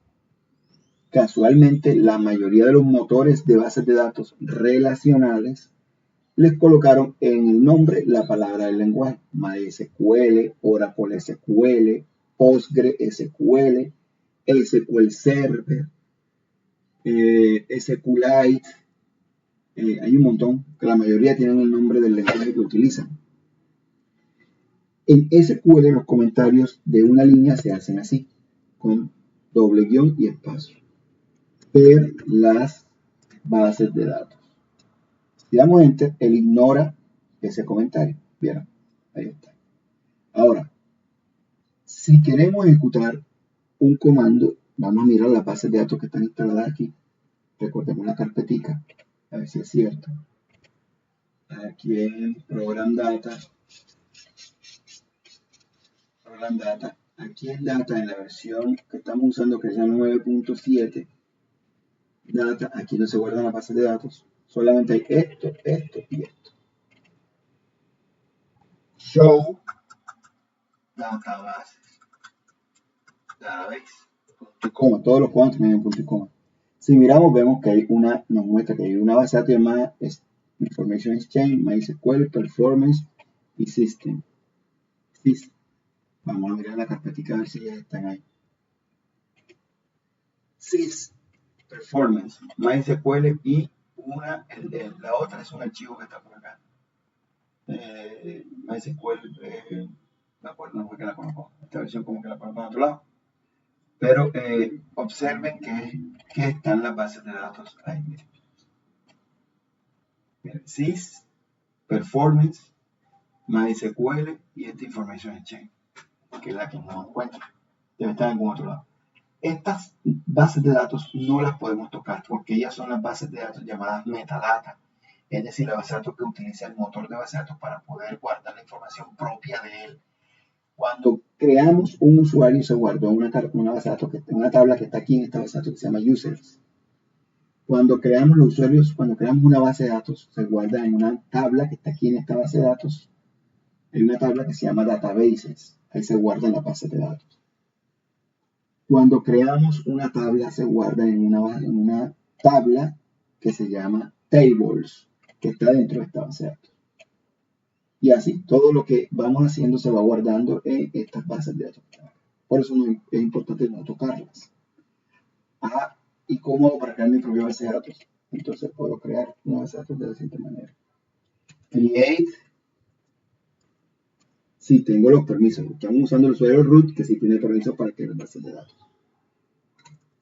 Casualmente, la mayoría de los motores de bases de datos relacionales les colocaron en el nombre la palabra del lenguaje. MySQL, Oracle SQL, PostgreSQL, SQL Server, SQLite. Hay un montón, que la mayoría tienen el nombre del lenguaje que utilizan. En SQL los comentarios de una línea se hacen así, con doble guión y espacio. Ver las bases de datos. Si damos enter, él ignora ese comentario. ¿Vieron? Ahí está. Ahora, si queremos ejecutar un comando, vamos a mirar las bases de datos que están instaladas aquí. Recordemos la carpetica, a ver si es cierto. Aquí en Program Data. Aquí en Data, en la versión que estamos usando, que es la 9.7, Data, aquí no se guardan las bases de datos. Solamente hay esto y esto. Show databases. Database. Todos los comandos tienen punto y coma. Si miramos, vemos que nos muestra que hay una base de datos llamada Information Exchange, MySQL, Performance y System. Vamos a mirar la carpetita a ver si ya están ahí. Sys, Performance, MySQL y la otra es un archivo que está por acá. MySQL, no fue que la conozco. Esta versión como que la conozco en otro lado. Pero observen que están las bases de datos ahí. Miren, Sys, Performance, MySQL y esta Information Exchange, que es la que no encuentro. Debe estar en algún otro lado. Estas bases de datos no las podemos tocar porque ellas son las bases de datos llamadas metadata. Es decir, la base de datos que utiliza el motor de base de datos para poder guardar la información propia de él. Cuando creamos un usuario, se guardó una base de datos, una tabla que está aquí en esta base de datos que se llama users. Cuando creamos los usuarios, cuando creamos una base de datos, se guarda en una tabla que está aquí en esta base de datos. Hay una tabla que se llama databases. Ahí se guardan las bases de datos. Cuando creamos una tabla, se guarda en una tabla que se llama tables, que está dentro de esta base de datos. Y así, todo lo que vamos haciendo se va guardando en estas bases de datos. Por eso es importante no tocarlas. ¿Y cómo hago para crear mi propia base de datos? Entonces puedo crear una base de datos de la siguiente manera. Create. Si tengo los permisos. Estamos usando el usuario root, que sí tiene permiso para crear bases de datos.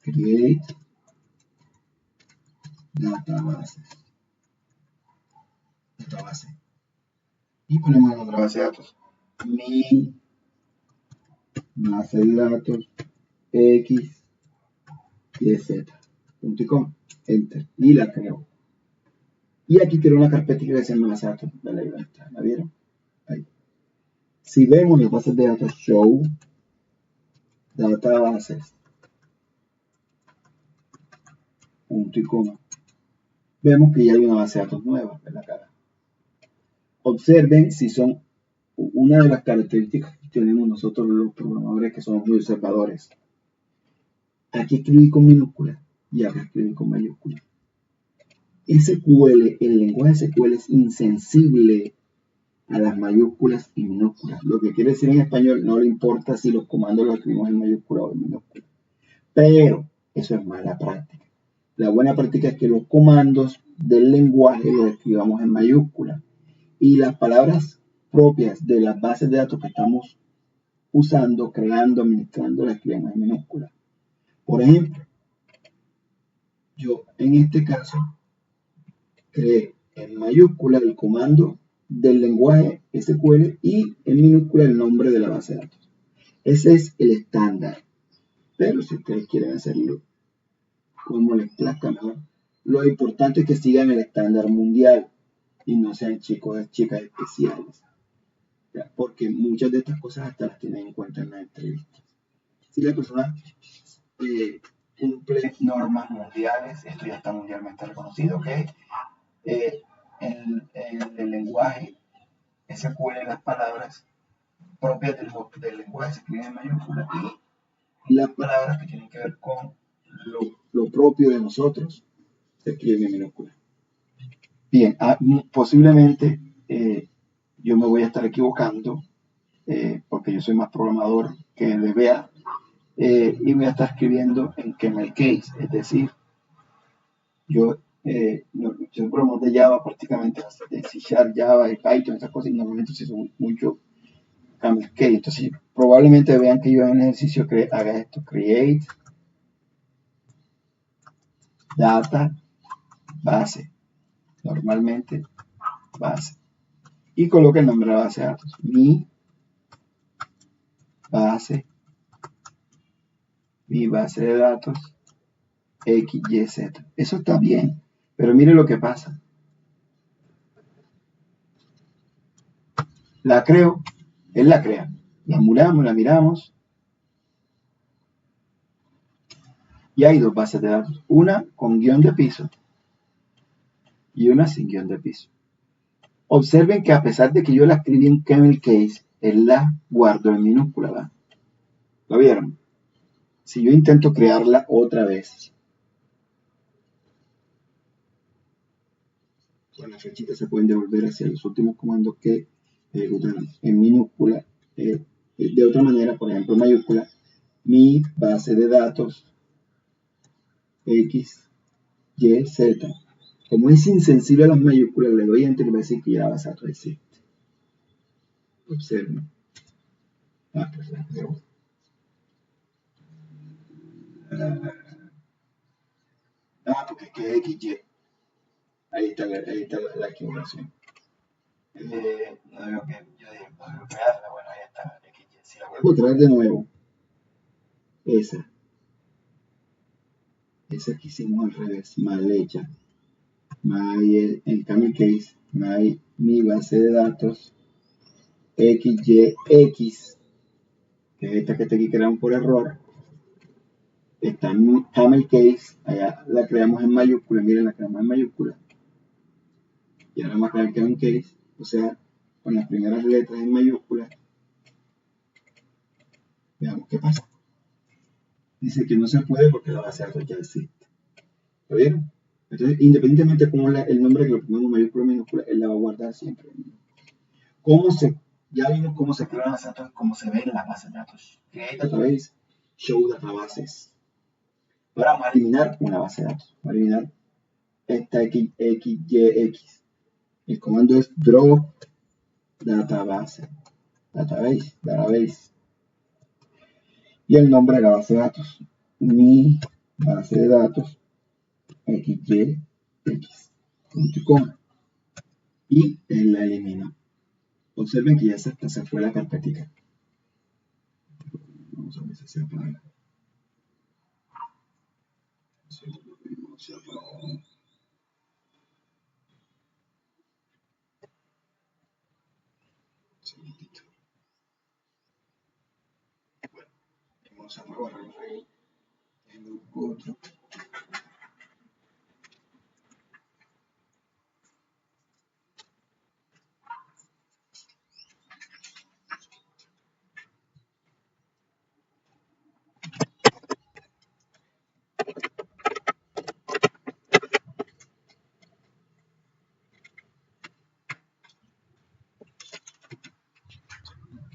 Create database. Y ponemos en otra base de datos. mi base de datos X, Y, Z, punto y coma, enter, y la creo. Y aquí quiero una carpetita que se llama base de datos de la libertad, ¿la vieron? Ahí. Si vemos las bases de datos show, databases, punto y coma, vemos que ya hay una base de datos nueva, ¿verdad? Cara. Observen si son una de las características que tenemos nosotros los programadores que somos muy observadores. Aquí escribí con minúsculas y acá escribí con mayúsculas. SQL, el lenguaje SQL es insensible a las mayúsculas y minúsculas. Lo que quiere decir en español, no le importa si los comandos los escribimos en mayúscula o en minúscula. Pero eso es mala práctica. La buena práctica es que los comandos del lenguaje los escribamos en mayúscula. Y las palabras propias de las bases de datos que estamos usando, creando, administrando, las escribimos en minúscula. Por ejemplo, yo en este caso creé en mayúscula el comando del lenguaje SQL y en minúscula el nombre de la base de datos. Ese es el estándar. Pero si ustedes quieren hacerlo como les plazca mejor, lo importante es que sigan el estándar mundial y no sean chicos y chicas especiales. ¿Ya? Porque muchas de estas cosas hasta las tienen en cuenta en las entrevistas. Si la persona cumple normas mundiales, esto ya está mundialmente reconocido, que en el lenguaje SQL las palabras propias del lenguaje se escriben en mayúsculas y las palabras que tienen que ver con lo propio de nosotros se escriben en minúsculas. Bien, posiblemente yo me voy a estar equivocando porque yo soy más programador que DBA y voy a estar escribiendo en camel case, es decir, yo soy programador de Java prácticamente, de C#, Java y Python, esas cosas, y normalmente se usa mucho camel case. Entonces, probablemente vean que yo en el ejercicio haga esto, create data base, normalmente base, y coloque el nombre de la base de datos, mi base de datos XYZ. Eso está bien, pero mire lo que pasa. La creo, él la crea, la emulamos, la miramos, y hay dos bases de datos, una con guión de piso y una sin guión de piso. Observen que a pesar de que yo la escribí en camel case, él la guardó en minúscula, ¿verdad? ¿Lo vieron? Si yo intento crearla otra vez, con las flechitas se pueden devolver hacia los últimos comandos que ejecutaron en minúscula. De otra manera, por ejemplo, en mayúscula, mi base de datos X, Y, Z. Como es insensible a las mayúsculas, le doy enter y va a decir que ya la base de datos existe. Observen. Pues la creo. Porque es que es XY. Ahí está la equivocación. No veo que yo dije, puedo crearla, bueno, ahí está, XY. Si la vuelvo a traer de nuevo, esa que hicimos al revés, mal hecha. En camel case, mi base de datos XYX, que es esta que está aquí creamos por error, está en camel case, allá la creamos en mayúscula, miren, la creamos en mayúscula, y ahora vamos a crear camel case, o sea, con las primeras letras en mayúscula. Veamos qué pasa. Dice que no se puede porque la base de datos ya existe. ¿Lo vieron? Entonces, independientemente de cómo el nombre que lo pongamos en mayúscula o minúscula, él la va a guardar siempre. Ya vimos cómo se crean las datos, cómo se ven las bases de datos. Create database, show databases. Ahora vamos a eliminar una base de datos. Vamos a eliminar esta XYX. El comando es drop database. Database. Y el nombre de la base de datos. Mi base de datos XYX. Punto y coma. Y él la elimina. Observen que ya se fue la carpetica. Vamos a ver si se apaga. Se apagó. Un segundito. Bueno, vamos a borrarlo ahí. Tengo otro.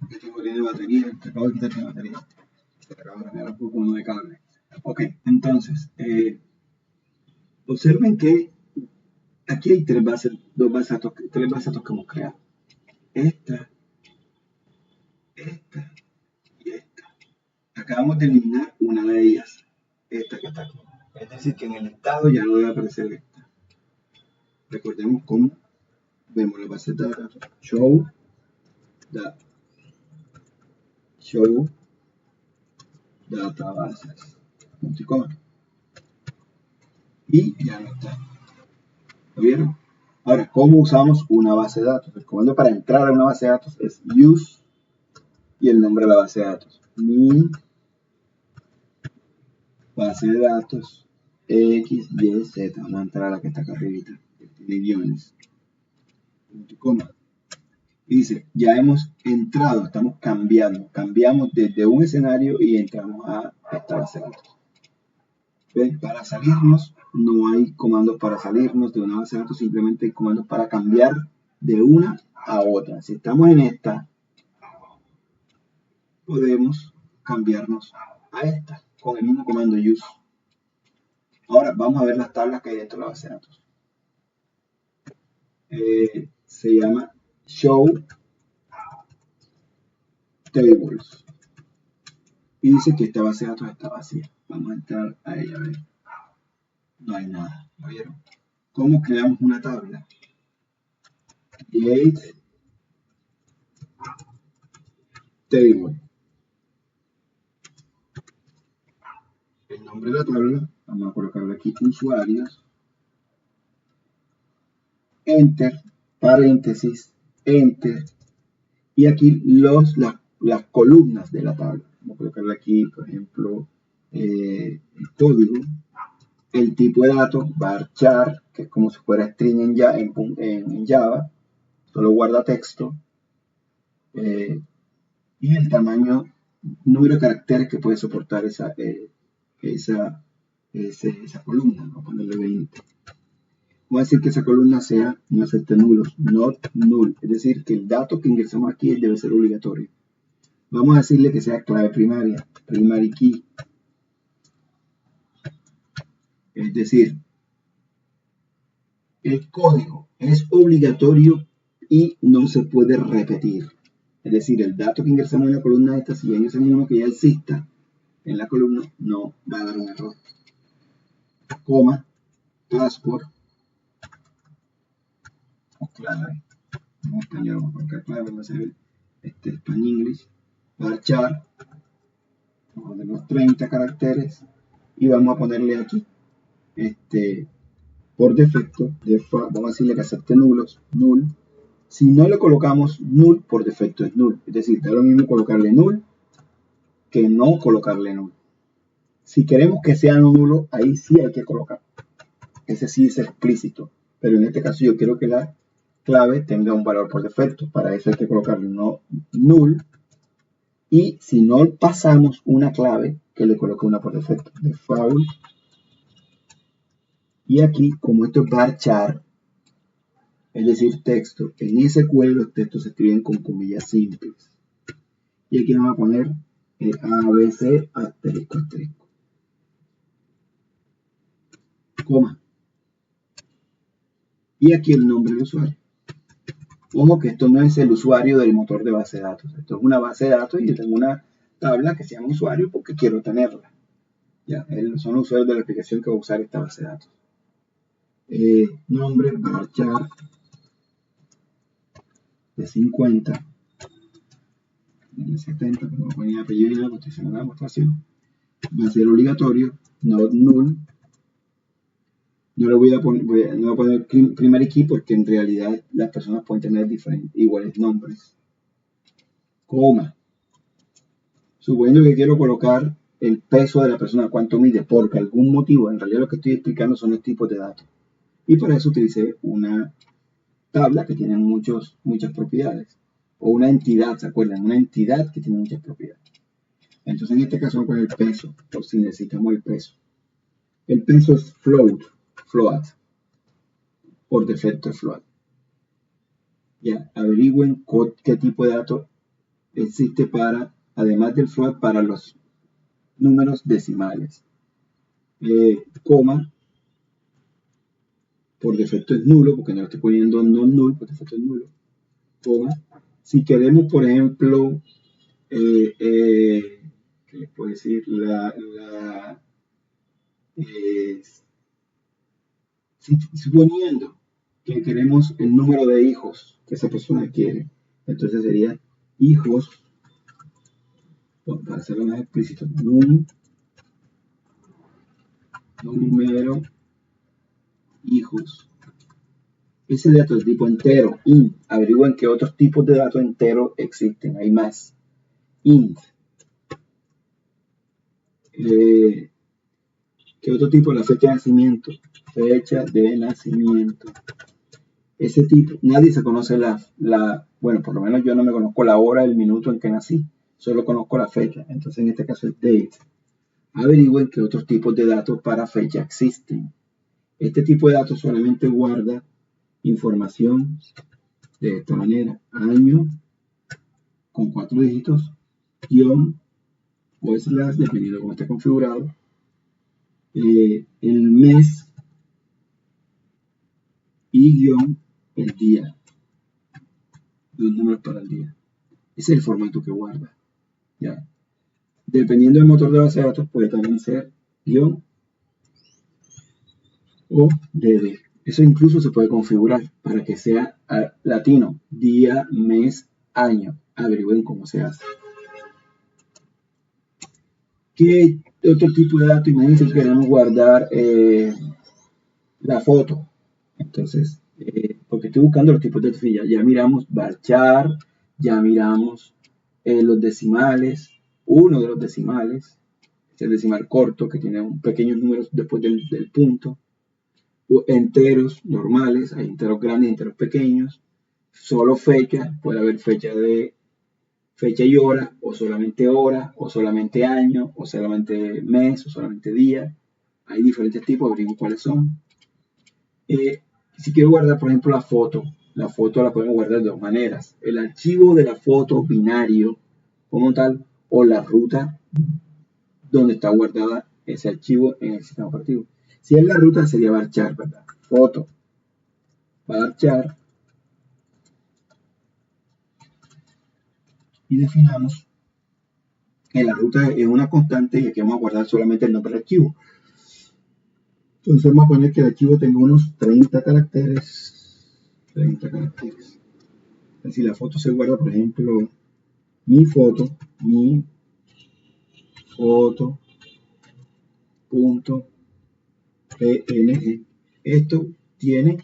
Este tengo tiene batería. Te acabo de quitar la batería. Te acabo de cambiar un poco uno de cable. Ok, entonces, observen que aquí hay tres bases de datos que hemos creado. Esta y esta. Acabamos de eliminar una de ellas, esta que está aquí. Es decir, que en el estado ya no debe aparecer esta. Recordemos cómo vemos la base de datos. Show databases. Y ya no está. ¿Lo vieron? Ahora, ¿cómo usamos una base de datos? El comando para entrar a una base de datos es use y el nombre de la base de datos. Mi base de datos X, Y, Z. Vamos a entrar a la que está acá arribita, que tiene guiones. Y dice, ya hemos entrado, estamos cambiando. Cambiamos desde un escenario y entramos a esta base de datos. ¿Ven? Para salirnos, no hay comandos para salirnos de una base de datos, simplemente hay comandos para cambiar de una a otra. Si estamos en esta, podemos cambiarnos a esta con el mismo comando use. Ahora vamos a ver las tablas que hay dentro de la base de datos. Se llama show tables y dice que esta base de datos está vacía. Vamos a entrar a ella a ver. No hay nada. ¿Lo vieron? ¿Cómo creamos una tabla? Create table. El nombre de la tabla, vamos a colocarle aquí usuarios, enter, paréntesis, enter, y aquí las columnas de la tabla. Vamos a colocarle aquí, por ejemplo, el código, el tipo de datos, varchar, que es como si fuera string en Java, solo guarda texto, y el tamaño, número de caracteres que puede soportar esa columna. Vamos a ponerle 20. Vamos a decir que esa columna sea no acepte nulos, not null, es decir, que el dato que ingresamos aquí debe ser obligatorio. Vamos a decirle que sea clave primaria, primary key, es decir, el código es obligatorio y no se puede repetir. Es decir, el dato que ingresamos en la columna esta, si ya ingresamos uno que ya exista en la columna, no va a dar un error. Coma, password, o clave, en español vamos a colocar clave, va a ser Español English, varchar, vamos a poner los 30 caracteres y vamos a ponerle aquí, por defecto, vamos a decirle que acepte nulos, null. Si no le colocamos null, por defecto es null. Es decir, da lo mismo colocarle null que no colocarle null. Si queremos que sea nulo, ahí sí hay que colocar. Ese sí es explícito. Pero en este caso yo quiero que la clave tenga un valor por defecto. Para eso hay que colocarle no null. Y si no pasamos una clave, que le coloque una por defecto. Default. Y aquí, como esto es varchar, es decir, texto, en SQL los textos se escriben con comillas simples. Y aquí vamos a poner ABC asterisco asterisco. Coma. Y aquí el nombre del usuario. Ojo que esto no es el usuario del motor de base de datos. Esto es una base de datos y yo tengo una tabla que se llama usuario porque quiero tenerla. Ya, son los usuarios de la aplicación que va a usar esta base de datos. Nombre, varchar, de 50, de 70, como ponía apellido y la construcción de la demostración, va a ser obligatorio, not null. No le voy a poner primary key porque en realidad las personas pueden tener iguales nombres. Coma. Suponiendo que quiero colocar el peso de la persona, cuánto mide, por algún motivo, en realidad lo que estoy explicando son los tipos de datos. Y para eso utilicé una tabla que tiene muchas propiedades. O una entidad, ¿se acuerdan? Una entidad que tiene muchas propiedades. Entonces en este caso vamos a poner el peso, por si necesitamos el peso. El peso es float. Por defecto es float. Ya, averigüen qué tipo de datos existe para, además del float, para los números decimales. Coma, por defecto es nulo, porque no lo estoy poniendo no null, por defecto es nulo. Coma. Si queremos, por ejemplo, ¿qué les puedo decir? Suponiendo que queremos el número de hijos que esa persona quiere, entonces sería hijos, para hacerlo más explícito, número hijos. Ese dato es tipo entero, int. Averigüen qué otros tipos de datos enteros existen, hay más. Int. ¿Qué otro tipo? La fecha de nacimiento. Fecha de nacimiento. Ese tipo, nadie se conoce bueno, por lo menos yo no me conozco la hora, el minuto en que nací. Solo conozco la fecha. Entonces en este caso es date. Averigüen qué otros tipos de datos para fecha existen. Este tipo de datos solamente guarda información de esta manera: año con 4 dígitos, guión o slash, dependiendo de cómo esté configurado, el mes y guión el día, los números para el día. Ese es el formato que guarda. ¿Ya? Dependiendo del motor de base de datos, puede también ser guión o dd. Eso incluso se puede configurar para que sea latino, día, mes, año. Averigüen cómo se hace. ¿Qué otro tipo de datos? Imagínense que queremos guardar la foto. Entonces, porque estoy buscando los tipos de datos. Ya miramos varchar, ya miramos los decimales, uno de los decimales, es el decimal corto que tiene un pequeños números después del punto. Enteros normales, hay enteros grandes y enteros pequeños, solo fecha, puede haber fecha y hora, o solamente año, o solamente mes, o solamente día. Hay diferentes tipos, averiguo cuáles son. Si quiero guardar, por ejemplo, la foto la podemos guardar de dos maneras: el archivo de la foto binario como tal, o la ruta donde está guardada ese archivo en el sistema operativo. Si es la ruta, sería varchar, ¿verdad? Foto, varchar, y definamos que la ruta es una constante y aquí vamos a guardar solamente el nombre del archivo. Entonces vamos a poner que el archivo tenga unos 30 caracteres. 30 caracteres. Si la foto se guarda, por ejemplo, mi foto punto png. Esto tiene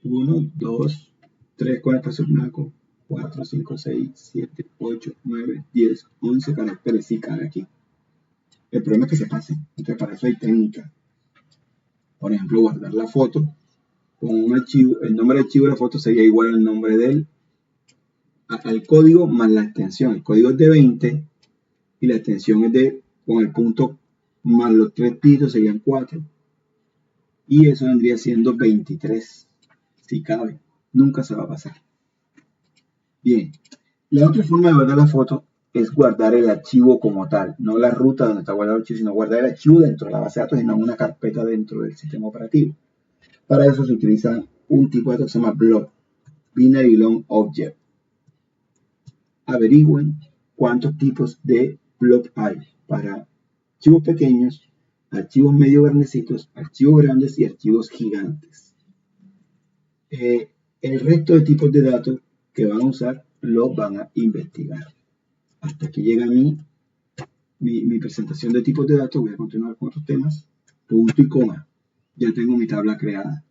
1, 2, 3 con espacio blanco, 4, 5, 6, 7, 8, 9, 10, 11 caracteres. Sí cabe aquí. El problema es que se pase. Entonces para eso hay técnica. Por ejemplo, guardar la foto con un archivo. El nombre del archivo de la foto sería igual al nombre al código más la extensión. El código es de 20 y la extensión es con el punto más los 3 dígitos serían 4. Y eso vendría siendo 23. Si cabe. Nunca se va a pasar. Bien. La otra forma de guardar la foto es guardar el archivo como tal. No la ruta donde está guardado el archivo, sino guardar el archivo dentro de la base de datos y no una carpeta dentro del sistema operativo. Para eso se utiliza un tipo de datos que se llama blob. Binary Long Object. Averigüen cuántos tipos de blob hay para archivos pequeños, archivos medio grandecitos, archivos grandes y archivos gigantes. El resto de tipos de datos que van a usar lo van a investigar. Hasta que llega mi presentación de tipos de datos. Voy a continuar con otros temas. Punto y coma. Ya tengo mi tabla creada.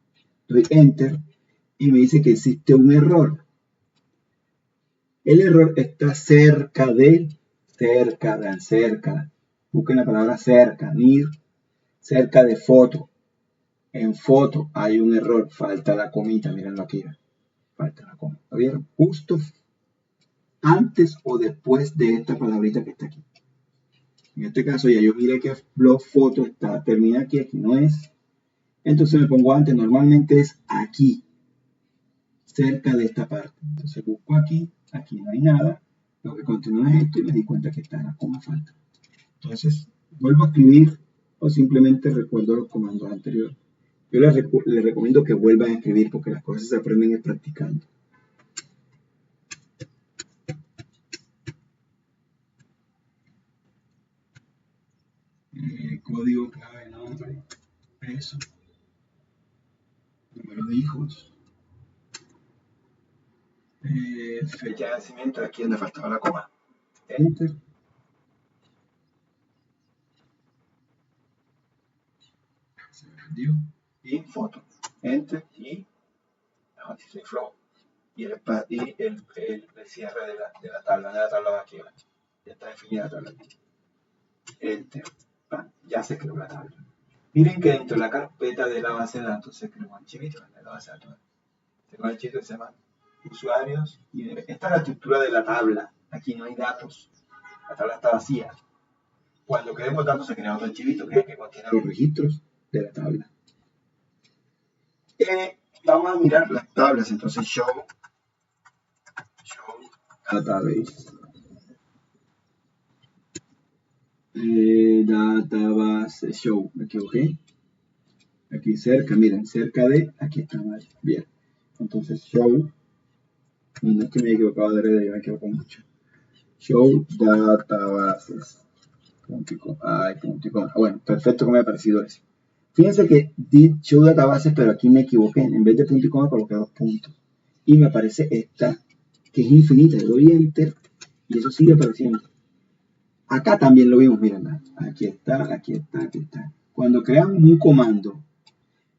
Doy Enter y me dice que existe un error. El error está cerca. Busquen la palabra cerca, near, cerca de foto. En foto hay un error, falta la comita, mírenlo aquí. Falta la coma. ¿Lo vieron? Justo antes o después de esta palabrita que está aquí. En este caso ya yo miré que blog foto termina aquí, aquí no es. Entonces me pongo antes, normalmente es aquí, cerca de esta parte. Entonces busco aquí, aquí no hay nada. Lo que continúa es esto y me di cuenta que está la coma falta. Entonces vuelvo a escribir o simplemente recuerdo los comandos anteriores. Yo les recomiendo que vuelvan a escribir porque las cosas se aprenden practicando. Código, clave, nombre, peso, número de hijos, fecha de nacimiento, aquí donde faltaba la coma. Enter. Se me perdió. Y foto. Enter y notice flow. Y el cierre de la tabla de aquí. Ya está definida la tabla aquí. Enter. Ya se creó la tabla. Miren que dentro de la carpeta de la base de datos se creó un archivito de la base de datos. Se creó un archivito que se llama usuarios. Y esta es la estructura de la tabla. Aquí no hay datos. La tabla está vacía. Cuando queremos datos se crea otro archivito que es el que contiene los registros de la tabla. Vamos a mirar las tablas. Entonces show database. Database show. Me equivoqué. Aquí cerca, miren, cerca de, aquí está mal. Bien. Entonces show. No es que me he equivocado de red, yo me equivoco mucho. Show databases. Bueno, perfecto que me ha parecido eso. Fíjense que did show databases, pero aquí me equivoqué. En vez de punto y coma coloqué 2 puntos. Y me aparece esta, que es infinita. Le doy enter y eso sigue apareciendo. Acá también lo vimos, miren. Aquí está, aquí está, aquí está. Cuando creamos un comando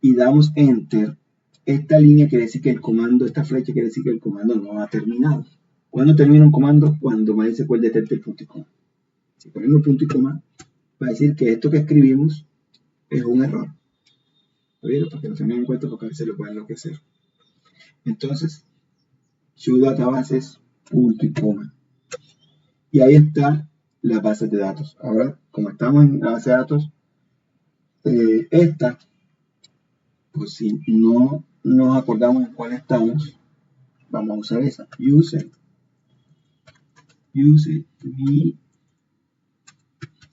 y damos enter, esta línea quiere decir que el comando, esta flecha quiere decir que el comando no ha terminado. ¿Cuándo termina un comando? Cuando MySQL detecte el punto y coma. Si ponemos el punto y coma, va a decir que esto que escribimos es un error. ¿Lo vieron? Para que lo tengan en cuenta porque a veces lo pueden enloquecer. Entonces, show databases, punto y coma. Y ahí está la base de datos. Ahora, como estamos en la base de datos, esta, pues si no nos acordamos en cuál estamos, vamos a usar esa. Use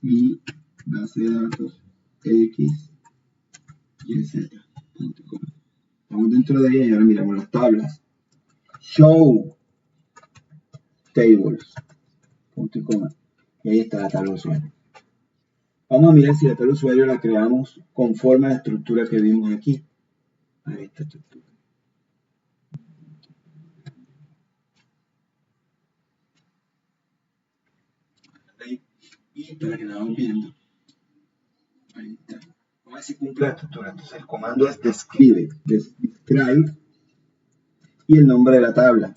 mi base de datos x y z.com. Estamos dentro de ella y ahora miramos las tablas. Show tables. Punto y coma. Y ahí está la tabla de usuario. Vamos a mirar si la tabla de usuario la creamos conforme a la estructura que vimos aquí. A esta estructura. Y para que la vamos viendo. Ahí está. Vamos a ver si cumple la estructura. Entonces el comando es describe y el nombre de la tabla.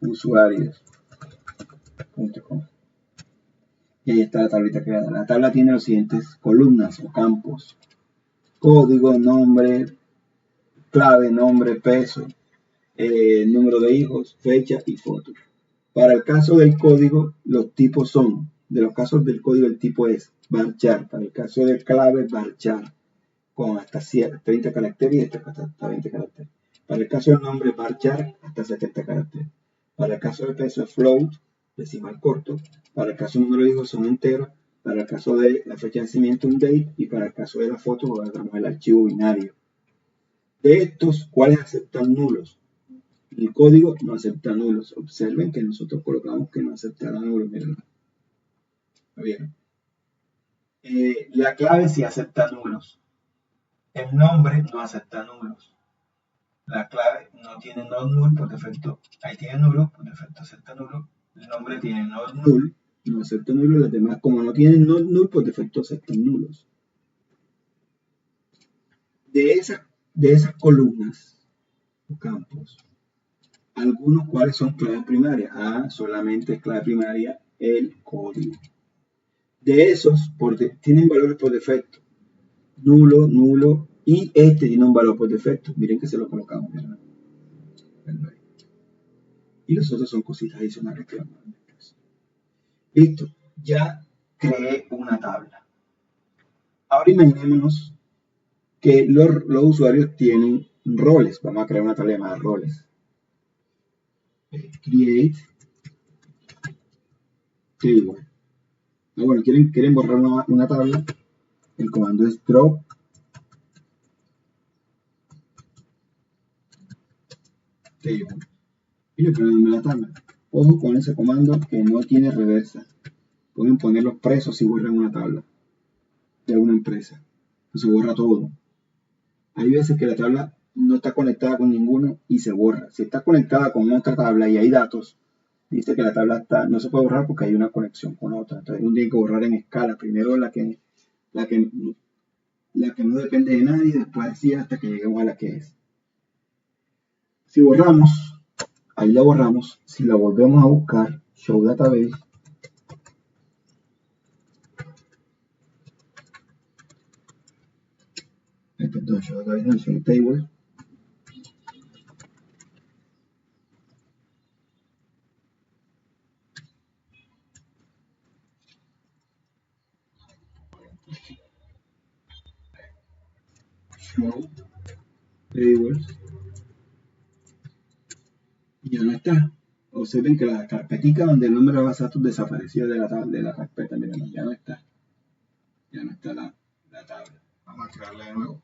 Usuarios.com. Y ahí está la tablita creada. La tabla tiene los siguientes columnas o campos. Código, nombre, clave, nombre, peso, número de hijos, fecha y foto. Para el caso del código, los tipos son, de los casos del código, el tipo es varchar. Para el caso de clave, varchar, con hasta 30 caracteres y hasta 20 caracteres. Para el caso del nombre, varchar, hasta 70 caracteres. Para el caso del peso, float, decimal corto. Para el caso del número de hijos, son enteros. Para el caso de la fecha de nacimiento, un date. Y para el caso de la foto, guardamos el archivo binario. De estos, ¿cuáles aceptan nulos? El código no acepta nulos. Observen que nosotros colocamos que no aceptará nulos. Miren. ¿Lo vieron? La clave sí acepta nulos. El nombre no acepta nulos. La clave no no tiene not null, por defecto, ahí tiene nulo, por defecto acepta nulo. El nombre tiene not null, no acepta nulo. Las demás, como no tienen not null, por defecto aceptan nulos. De esas columnas o campos, algunos cuales son claves primarias. Solamente es clave primaria el código. De esos, tienen valores por defecto. Nulo, nulo, y este tiene un valor por defecto. Miren que se lo colocamos, ¿verdad? Y los otros son cositas adicionales que vamos a ver después. Listo, ya creé una tabla. Ahora imaginémonos que los usuarios tienen roles. Vamos a crear una tabla llamada roles. Create table. Bueno, quieren borrar una tabla. El comando es drop table. Y le ponemos la tabla. Ojo con ese comando que no tiene reversa. Pueden ponerlos presos si borran una tabla de una empresa. Se borra todo. Hay veces que la tabla no está conectada con ninguno y se borra. Si está conectada con otra tabla y hay datos, dice que la tabla no se puede borrar porque hay una conexión con otra. Entonces uno tiene que borrar en escala. Primero la que no depende de nadie, después así hasta que lleguemos a la que es. Si borramos, ahí la borramos. Si la volvemos a buscar, show database, perdón, show database, no, show table, show tables, y ya no está. Observen que la carpetica donde el número de base de datos desapareció de la carpeta. Miren, ya no está. Ya no está la tabla. Vamos a crearla de nuevo.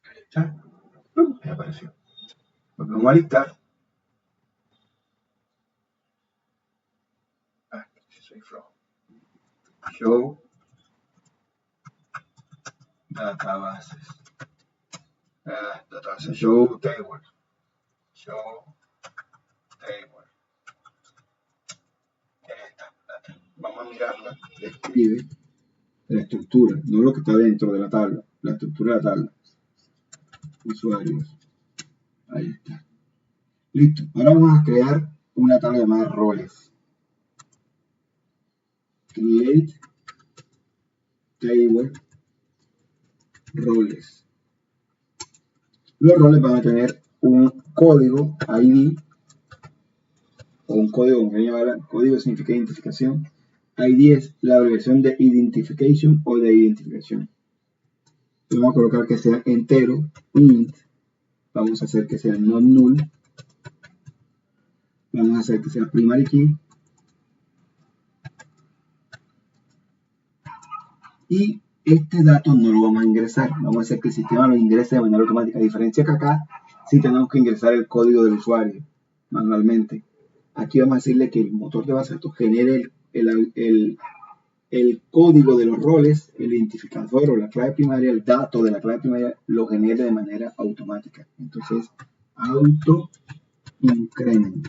Ahí está. Ahí apareció. Volvemos a listar. Soy flojo. Show databases. Databases. Show table. Show table. Vamos a mirarla. Describe la estructura, no lo que está dentro de la tabla, la estructura de la tabla. Usuarios. Ahí está. Listo. Ahora vamos a crear una tabla llamada roles. Create table roles. Los roles van a tener un código ID o un código, como se llama, código significa identificación. ID es la abreviación de identification o de identificación. Vamos a colocar que sea entero, int. Vamos a hacer que sea not null. Vamos a hacer que sea primary key. Y este dato no lo vamos a ingresar. Vamos a hacer que el sistema lo ingrese de manera automática. A diferencia que acá, sí tenemos que ingresar el código del usuario manualmente. Aquí vamos a decirle que el motor de base de datos genere el código de los roles, el identificador o la clave primaria, el dato de la clave primaria, lo genere de manera automática. Entonces, auto increment.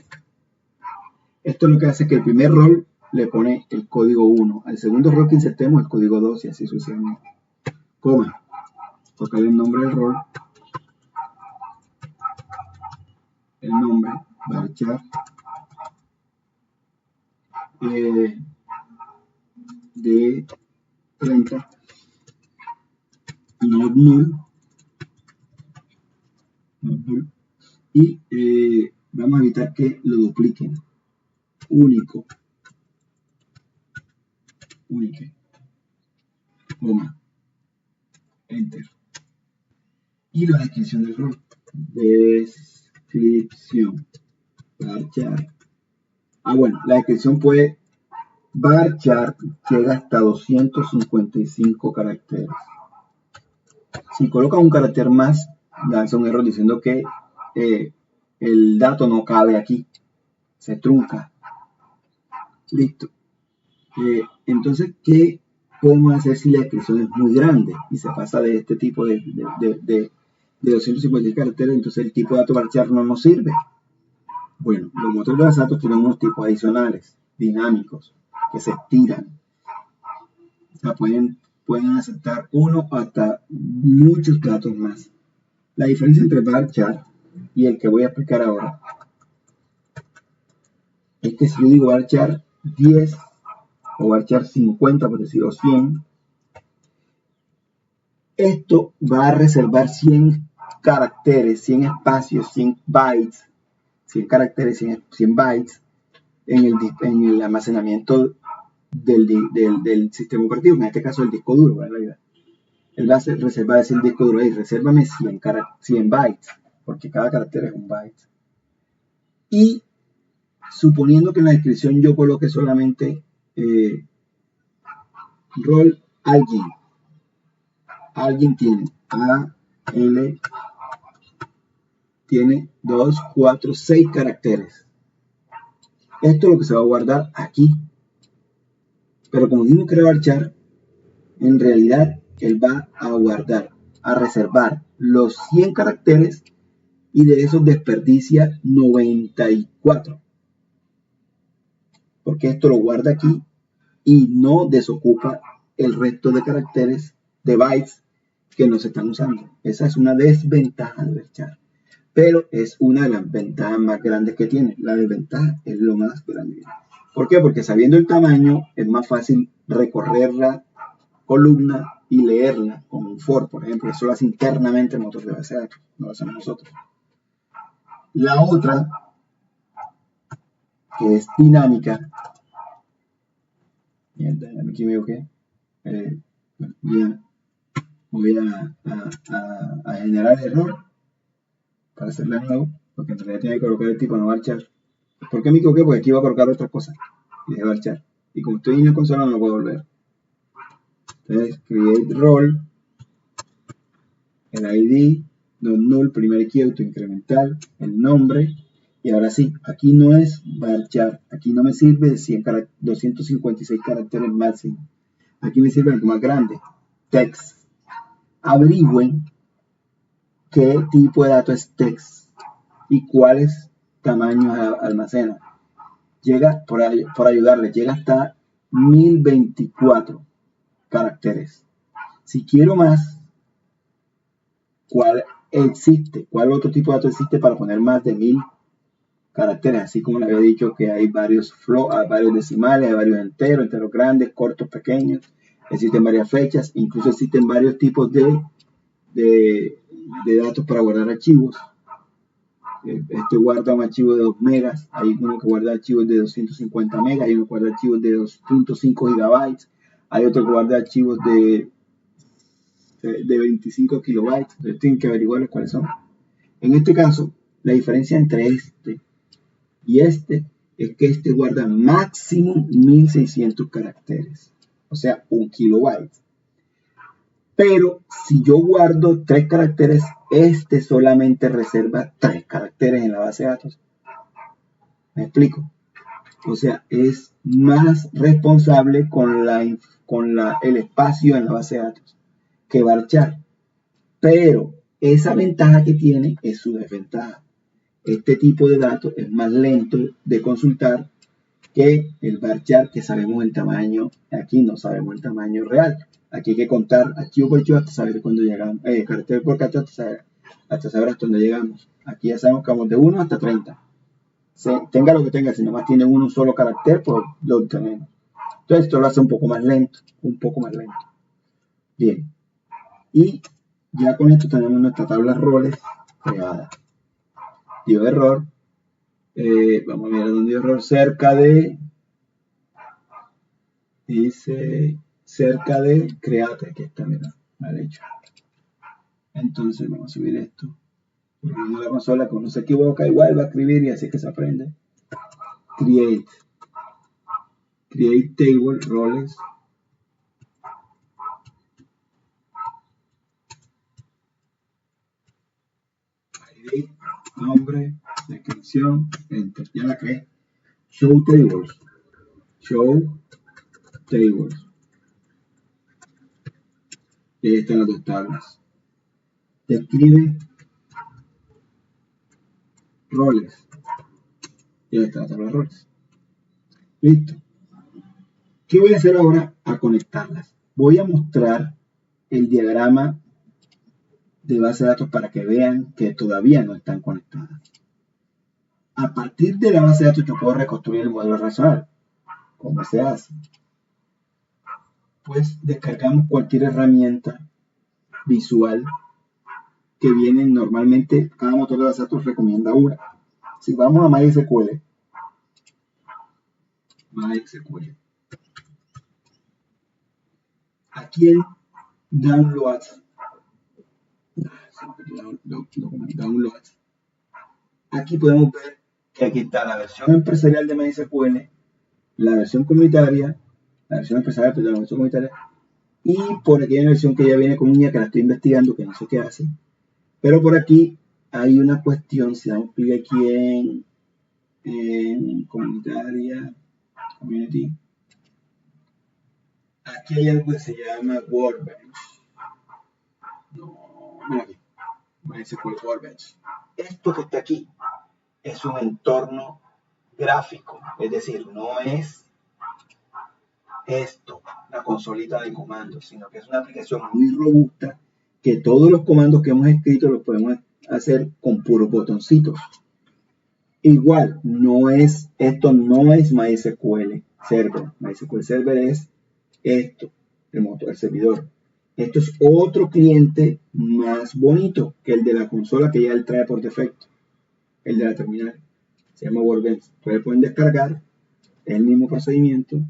Esto es lo que hace que el primer rol le pone el código 1, al segundo rol que insertemos el código 2 y así sucesivamente. Coma, tocarle el nombre del rol, el nombre, varchar, de 30, not null, y vamos a evitar que lo dupliquen. Único, coma, enter. Y la descripción del rol. Descripción. Varchar. Bueno, la descripción puede varchar, llega hasta 255 caracteres. Si colocan un carácter más, lanza un error diciendo que el dato no cabe aquí, se trunca. Listo. Entonces, ¿qué podemos hacer si la descripción es muy grande y se pasa de este tipo de 250 caracteres? Entonces el tipo de dato varchar no nos sirve. Bueno, los motores de base de datos tienen unos tipos adicionales, dinámicos, que se estiran. O sea, pueden aceptar uno hasta muchos datos más. La diferencia entre varchar y el que voy a explicar ahora es que si yo digo varchar 10 o varchar 50, por decirlo, 100, esto va a reservar 100 caracteres, 100 espacios, 100 bytes, 100 caracteres, 100 bytes en el almacenamiento del sistema operativo, en este caso el disco duro, ¿verdad? Él va a reservar ese disco duro ahí, resérvame 100 bytes, porque cada carácter es un byte. Y suponiendo que en la descripción yo coloque solamente rol alguien tiene AL, tiene 2, 4, 6 caracteres. Esto es lo que se va a guardar aquí. Pero como dijimos que era varchar, en realidad él va a guardar, a reservar los 100 caracteres y de esos desperdicia 94. Porque esto lo guarda aquí y no desocupa el resto de caracteres, de bytes, que no se están usando. Esa es una desventaja de varchar. Pero es una de las ventajas más grandes que tiene. La desventaja es lo más grande. ¿Por qué? Porque sabiendo el tamaño es más fácil recorrer la columna y leerla con un for, por ejemplo. Eso lo hace internamente el motor de base de datos, no lo hacemos nosotros. La otra, que es dinámica, me equivoqué, voy a generar error para hacerla de nuevo, porque en realidad tiene que colocar el tipo no varchar. ¿Por qué me equivoqué? Porque aquí iba a colocar otra cosa y de varchar. Y como estoy en la consola no lo puedo volver. Entonces, create role, el ID, null, primer key autoincremental, el nombre. Y ahora sí, aquí no es varchar, aquí no me sirve de 256 caracteres máximo. Aquí me sirve algo más grande, text. Averigüen qué tipo de dato es text y cuáles tamaños almacena. Llega, por ayudarles, llega hasta 1024 caracteres. Si quiero más, ¿cuál otro tipo de dato existe para poner más de 1000 caracteres? Así como le había dicho que hay varios varios decimales, hay varios enteros grandes, cortos, pequeños. Existen varias fechas, incluso existen varios tipos de datos para guardar archivos. Este guarda un archivo de 2 megas, hay uno que guarda archivos de 250 megas, hay uno que guarda archivos de 2.5 gigabytes, hay otro que guarda archivos de 25 kilobytes. Entonces tienen que averiguar cuáles son. En este caso, la diferencia entre este y este es que este guarda máximo 1600 caracteres, o sea, 1 kilobyte. Pero si yo guardo 3 caracteres, este solamente reserva 3 caracteres en la base de datos. ¿Me explico? O sea, es más responsable con el espacio en la base de datos que varchar. Pero esa ventaja que tiene es su desventaja. Este tipo de datos es más lento de consultar que el varchar, que sabemos el tamaño. Aquí no sabemos el tamaño real. Aquí hay que contar archivo por archivo hasta saber cuándo llegamos. Caracter por caracter hasta saber hasta dónde llegamos. Aquí ya sabemos que vamos de 1 hasta 30. Tenga lo que tenga, si nomás tiene un solo carácter, pues lo tenemos. Entonces esto lo hace un poco más lento. Bien. Y ya con esto tenemos nuestra tabla roles creada. Dio error. Vamos a ver dónde dio error. Dice cerca de create. Aquí está, mira, mal hecho. Entonces vamos a subir esto. En la consola, cuando se equivoca, igual va a escribir y así que se aprende. Create table roles. edit, nombre, descripción, enter. Ya la creé. Show tables. Show tables. Y ahí están las dos tablas. Describe roles. Y ahí está la tabla de roles. Listo. ¿Qué voy a hacer ahora? A conectarlas. Voy a mostrar el diagrama de base de datos para que vean que todavía no están conectadas. A partir de la base de datos yo puedo reconstruir el modelo relacional. ¿Cómo se hace? Pues descargamos cualquier herramienta visual que viene normalmente, cada motor de base de datos recomienda una. Si vamos a MySQL, aquí en Downloads, aquí podemos ver que aquí está la versión empresarial de MySQL, la versión comunitaria, la versión empresarial de la versión comunitaria, y por aquí hay una versión que ya viene con niña que la estoy investigando, que no sé qué hace. Pero por aquí hay una cuestión, si damos clic aquí en comunitaria, community, aquí hay algo que se llama Workbench. No, mira aquí, MySQL Workbench. Esto que está aquí es un entorno gráfico, es decir, no es esto, la consolita de comandos, sino que es una aplicación muy robusta que todos los comandos que hemos escrito los podemos hacer con puros botoncitos. Igual, esto no es MySQL Server. MySQL Server es esto, el servidor. Esto es otro cliente más bonito que el de la consola que ya él trae por defecto, el de la terminal. Se llama Workbench. Ustedes pueden descargar el mismo procedimiento,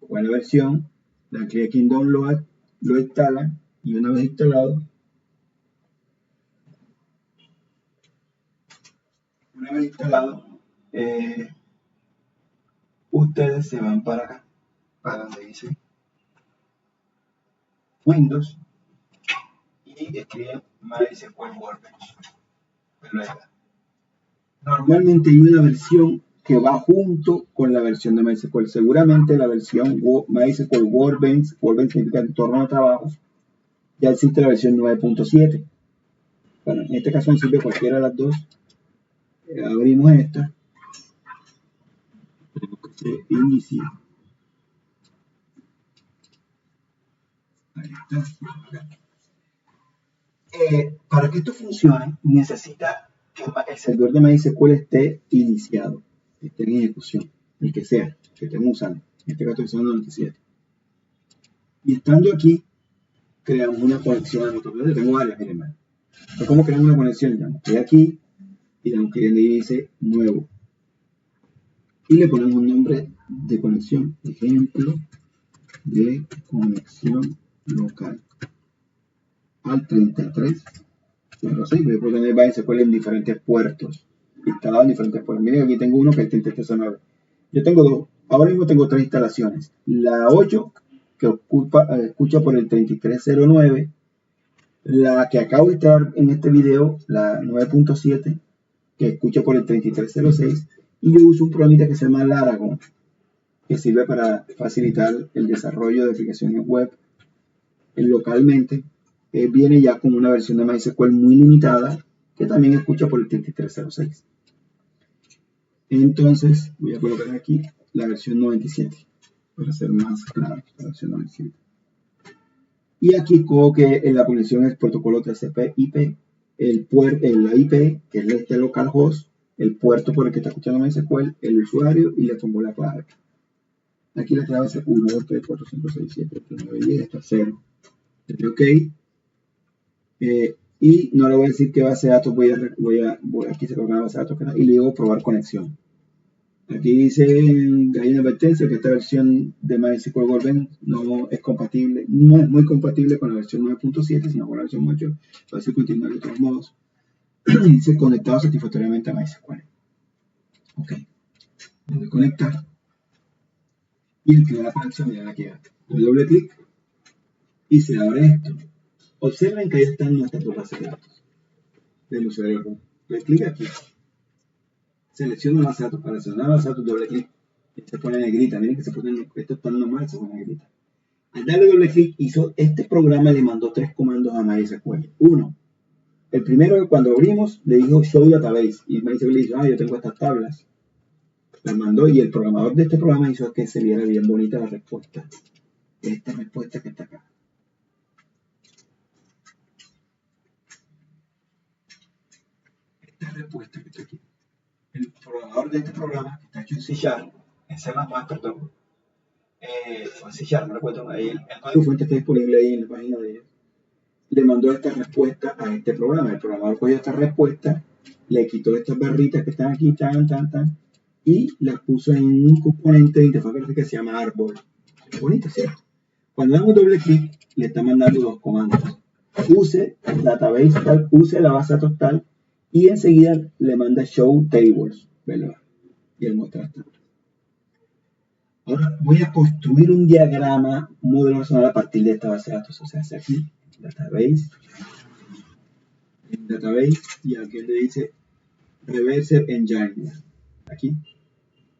con la versión, dan clic aquí en Download, lo instalan y una vez instalado, ustedes se van para acá, para donde dice Windows y escriben MySQL Workbench. Normalmente hay una versión que va junto con la versión de MySQL. Seguramente la versión MySQL Workbench significa entorno de trabajo, ya existe la versión 9.7. Bueno, en este caso nos sirve cualquiera de las dos. Abrimos esta. Tenemos que se inicie. Ahí está. Para que esto funcione, necesita que el servidor de MySQL esté iniciado, esté en ejecución, el que sea, que estemos usando. En este caso estoy usando 97. Y estando aquí, creamos una conexión a nuestro cliente. Tengo varias, miren. Entonces, ¿cómo creamos una conexión? Damos clic aquí y damos clic donde dice nuevo. Y le ponemos un nombre de conexión, ejemplo de conexión local al 33. Bueno, sí, voy a tener MySQL en diferentes puertos, instalado en diferentes puertos. Miren, aquí tengo uno que es 3309. Yo tengo dos, ahora mismo tengo tres instalaciones. La 8, que escucha por el 3309. La que acabo de instalar en este video, la 9.7, que escucha por el 3306. Y yo uso un programita que se llama Laragon, que sirve para facilitar el desarrollo de aplicaciones web localmente. Viene ya con una versión de MySQL muy limitada, que también escucha por el 3306. Entonces, voy a colocar aquí la versión 97, para ser más claro, la versión 97. Y aquí coloque en la conexión el protocolo TCP/IP, la IP, que es este localhost, el puerto por el que está escuchando MySQL, el usuario, y le pongo la clave. Aquí la clave es 1, 2, 3, 4, 5, 6, 7, 8, 9, 10, hasta 0. Le doy OK. Y no le voy a decir qué base de datos aquí se coloca la base de datos y le digo probar conexión. Aquí dice, hay una advertencia que esta versión de MySQL Workbench no es compatible, no es muy compatible con la versión 9.7, sino con la versión 8. Va a decir continuar de todos modos. Dice conectado satisfactoriamente a MySQL. Ok. Voy a conectar. Y el crear la conexión, miren aquí. Doy doble clic y se abre esto. Observen que ahí están nuestras dos bases de datos del usuario root. Le clic aquí. Selecciono la base de datos. Para seleccionar la base de datos, doble clic. Y se pone negrita. Miren que se pone, esto está normal, se pone negrita. Al darle doble clic, este programa le mandó 3 comandos a MySQL. Uno, el primero, cuando abrimos, le dijo Show Database. Y MySQL le dijo, yo tengo estas tablas. Las mandó y el programador de este programa hizo que se viera bien bonita la respuesta. Esta respuesta que está acá. Esta respuesta que está aquí. El programador de este programa, que está hecho en C#, en C++, perdón, o en C#, no recuerdo, ahí el código fuente está disponible ahí en la página de ellos, le mandó esta respuesta a este programa. El programador cogió esta respuesta, le quitó estas barritas que están aquí, y las puso en un componente de interfaz gráfica que se llama árbol. Es bonito, ¿cierto? Cuando damos doble clic, le está mandando 2 comandos. Use database tal, use la base de datos tal, y enseguida le manda show tables, ¿verdad? Y él muestra esta. Ahora voy a construir un diagrama, un modelo relacional a partir de esta base de datos. O sea, hace aquí, database, y aquí le dice reverse engine. Aquí,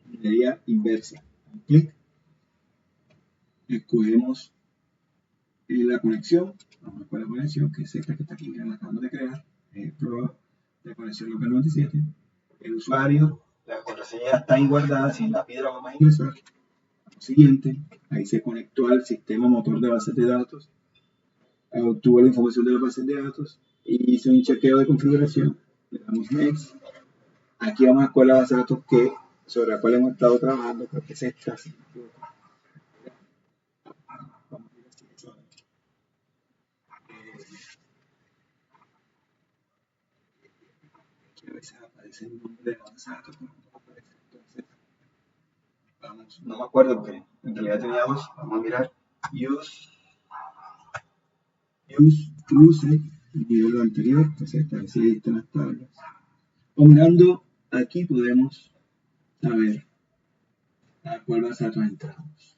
minería inversa. Clic, escogemos la conexión. Vamos a la conexión, que es esta que está aquí, que la acabamos de crear. Ejemplo de conexión local 97. El usuario, la contraseña está ahí guardada. Si la piedra vamos a ingresar. Siguiente, ahí se conectó al sistema motor de bases de datos, obtuvo la información de las bases de datos y hizo un chequeo de configuración. Le damos next. Aquí vamos a escoger la base de datos sobre la cual hemos estado trabajando, creo que es esta. ¿Sí? Vamos a ir así, aquí a veces aparece el nombre de la base de datos, pero no aparece. Entonces, vamos, no me acuerdo porque en realidad tenía 2. Vamos a mirar use, el nivel anterior, pues establece listas las tablas. O mirando aquí podemos saber a cuál base de datos entramos.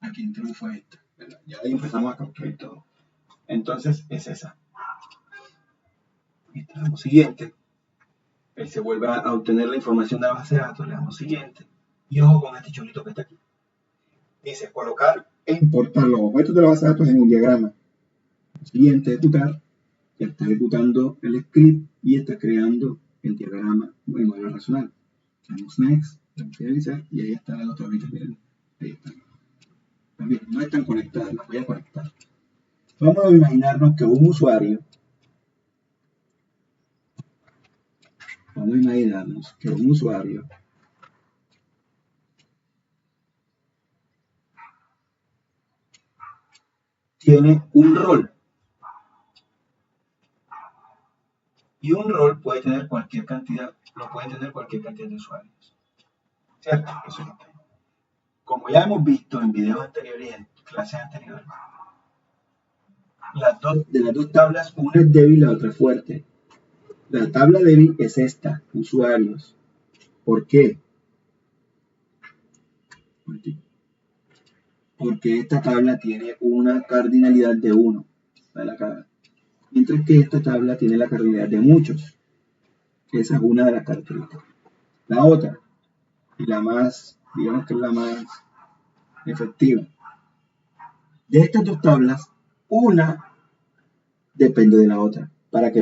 Aquí entramos fue esta, ¿verdad? Ya ahí empezamos a construir todo. Entonces es esa. Y le damos siguiente. Él se vuelve a obtener la información de la base de datos, le damos siguiente. Y ojo con este chulito que está aquí. Dice colocar e importar los objetos de la base de datos en un diagrama. Siguiente, ejecutar. Ya está ejecutando el script y está creando el diagrama en modelo racional. Damos next, damos finalizar y ahí están las otras bolitas. Miren, ahí están. También no están conectadas, las voy a conectar. Vamos a imaginarnos que un usuario, tiene un rol. Y un rol puede tener cualquier cantidad, lo pueden tener cualquier cantidad de usuarios. ¿Cierto? Eso es lo que hay. Como ya hemos visto en videos anteriores y en clases anteriores, de las dos tablas, una es débil y la otra es fuerte. La tabla débil es esta, usuarios. ¿Por qué? Porque esta tabla tiene una cardinalidad de 1. Mientras que esta tabla tiene la cardinalidad de muchos. Esa es una de las características. La otra, y la más, digamos que es la más efectiva. De estas dos tablas, una depende de la otra. Para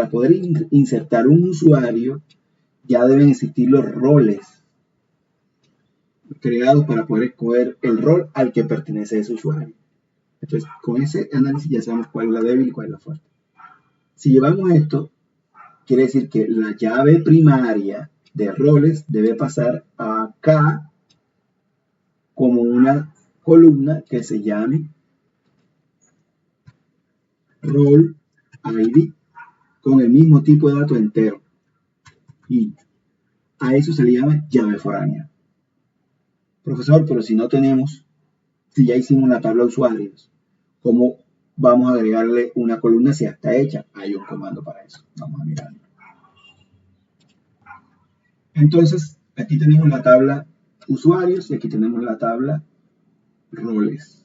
poder insertar un usuario, ya deben existir los roles creados para poder escoger el rol al que pertenece ese usuario. Entonces, con ese análisis ya sabemos cuál es la débil y cuál es la fuerte. Si llevamos esto, quiere decir que la llave primaria de roles debe pasar acá como una columna que se llame role ID con el mismo tipo de dato entero. Y a eso se le llama llave foránea. Profesor, pero si no tenemos, si ya hicimos la tabla de usuarios, ¿cómo vamos a agregarle una columna si ya está hecha? Hay un comando para eso. Vamos a mirarlo. Entonces, aquí tenemos la tabla usuarios y aquí tenemos la tabla roles.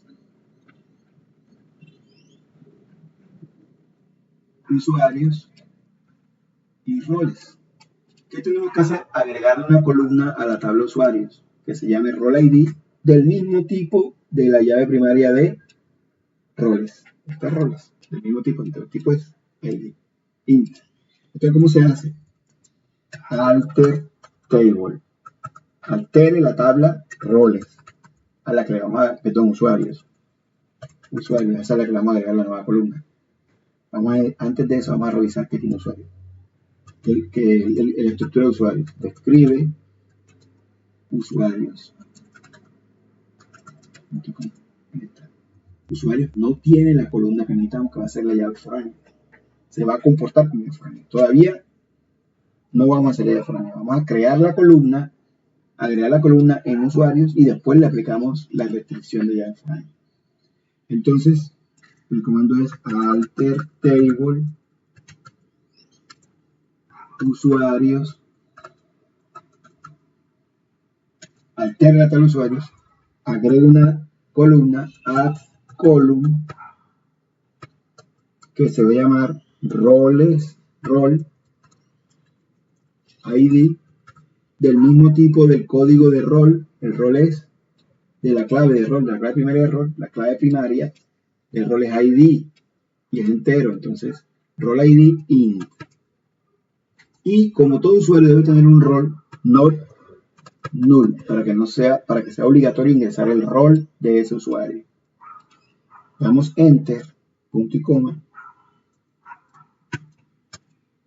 usuarios y roles. ¿Qué tenemos que hacer? Agregar una columna a la tabla usuarios que se llame role ID del mismo tipo de la llave primaria de roles. Estas roles, del mismo tipo, el tipo es ID, int. Entonces, ¿cómo se hace? Alter table. Altere la tabla roles a la que le vamos a dar, perdón, usuarios. Usuarios, esa es la que le vamos a agregar la nueva columna. Antes de eso, vamos a revisar qué tiene usuario. La estructura de usuarios. Describe usuarios. Usuarios no tiene la columna que necesitamos, que va a ser la llave foránea. Se va a comportar como llave foránea. Todavía no vamos a hacer la llave foránea. Vamos a crear la columna, agregar la columna en usuarios y después le aplicamos la restricción de llave foránea. Entonces, el comando es alter table usuarios, altera la tabla usuarios, agrega una columna, add column, que se va a llamar roles, role ID, del mismo tipo del código de rol. El rol es de la clave de rol, de la clave primaria de rol, la clave primaria del rol es ID y es entero, entonces role ID int. Y como todo usuario debe tener un rol not null para que sea obligatorio ingresar el rol de ese usuario. Damos enter, punto y coma,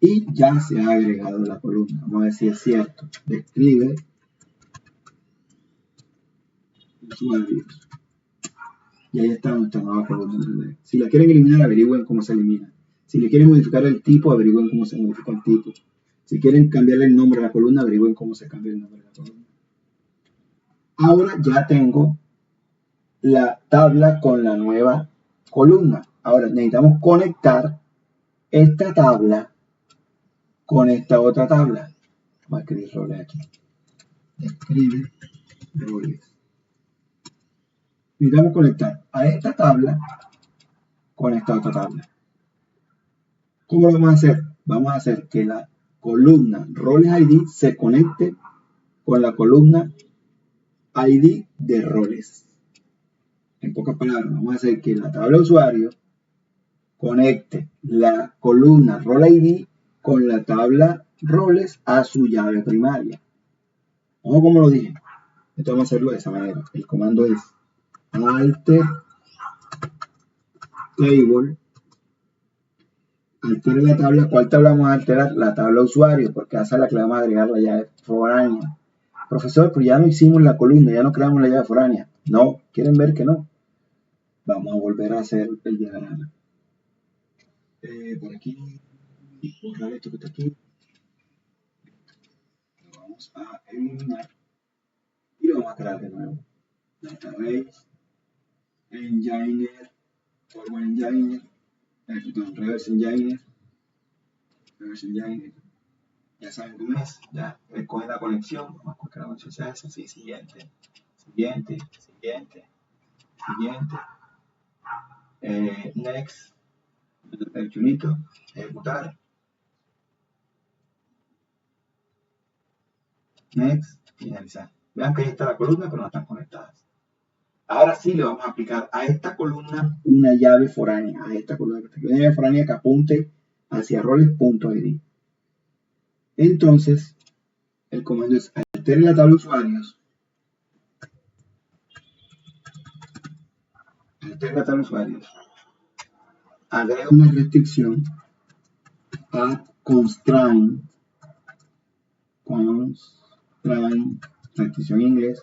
y ya se ha agregado la columna. Vamos a ver si es cierto. Describe usuarios. Y ahí está nuestra nueva columna. Si la quieren eliminar, averigüen cómo se elimina. Si le quieren modificar el tipo, averigüen cómo se modifica el tipo. Si quieren cambiarle el nombre a la columna, averigüen cómo se cambia el nombre de la columna. Ahora ya tengo la tabla con la nueva columna. Ahora necesitamos conectar esta tabla con esta otra tabla. Vamos a escribir roles aquí. Escribe roles. Necesitamos conectar a esta tabla con esta otra tabla. ¿Cómo lo vamos a hacer? Vamos a hacer que la columna roles ID se conecte con la columna ID de roles. En pocas palabras, vamos a hacer que la tabla de usuario conecte la columna role ID con la tabla roles a su llave primaria. ¿O como lo dije? Entonces vamos a hacerlo de esa manera. El comando es alter table. Altere la tabla. ¿Cuál tabla vamos a alterar? La tabla usuario, porque esa es la que le vamos a agregar la llave foránea. Profesor, pero ya no hicimos la columna, ya no creamos la llave foránea. No, ¿quieren ver que no? Vamos a volver a hacer el diagrama. Por aquí, borrar esto que está aquí. Lo vamos a eliminar y lo vamos a crear de nuevo. Database, Enginer, Forward Enginer, Reverse Enginer, ya saben cómo es, ya escogen la conexión, vamos a escoger la conexión, se hace así, siguiente, next, el chulito, ejecutar, next, finalizar. Vean que ahí está la columna, pero no están conectadas. Ahora sí le vamos a aplicar a esta columna una llave foránea, una llave foránea que apunte hacia roles.id. Entonces, el comando es altere la tabla usuarios. Agrega una restricción a constraint, restricción en inglés.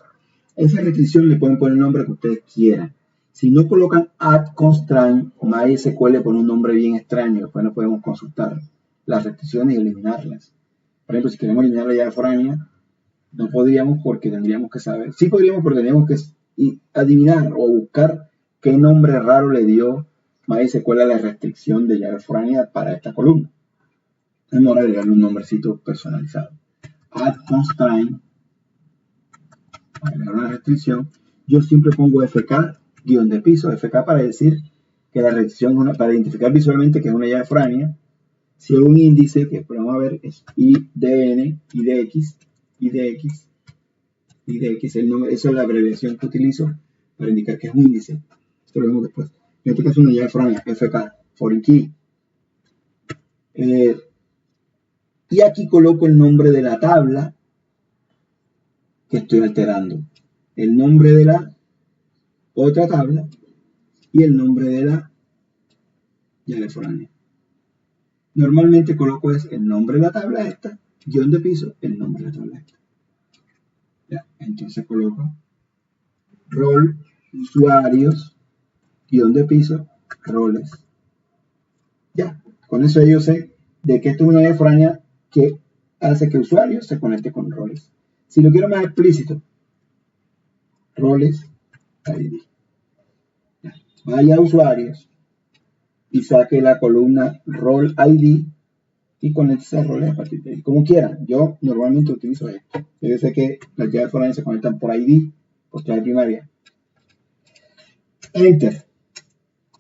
Esa restricción le pueden poner el nombre que ustedes quieran. Si no colocan add constraint, MySQL pone un nombre bien extraño, después no podemos consultar las restricciones y eliminarlas. Por ejemplo, si queremos eliminar la llave foránea, no podríamos porque tendríamos que saber. Sí podríamos porque tendríamos que adivinar o buscar qué nombre raro le dio MySQL a la restricción de llave foránea para esta columna. Vamos a agregarle un nombrecito personalizado. Add constraint, agregar una restricción. Yo siempre pongo FK, guión de piso, FK para decir que la restricción, para identificar visualmente que es una llave foránea, Si hay un índice que vamos a ver es IDN, IDX, IDX, IDX, el nombre, esa es la abreviación que utilizo para indicar que es un índice. Esto lo vemos después. En este caso una llave foránea, FK, Foreign Key. Y aquí coloco el nombre de la tabla que estoy alterando. El nombre de la otra tabla y el nombre de la llave foránea. Normalmente coloco es el nombre de la tabla esta, guión de piso, el nombre de la tabla esta. Ya, entonces coloco rol, usuarios, guión de piso, roles. Ya, con eso yo sé de que esto es una llave foránea que hace que usuarios se conecte con roles. Si lo quiero más explícito, roles, ID. Ya, vaya a usuarios y saque la columna role ID y conecte a roles a partir de ahí, como quieran. Yo normalmente utilizo esto. Yo sé que las llaves foráneas se conectan por ID, por llave primaria. Enter.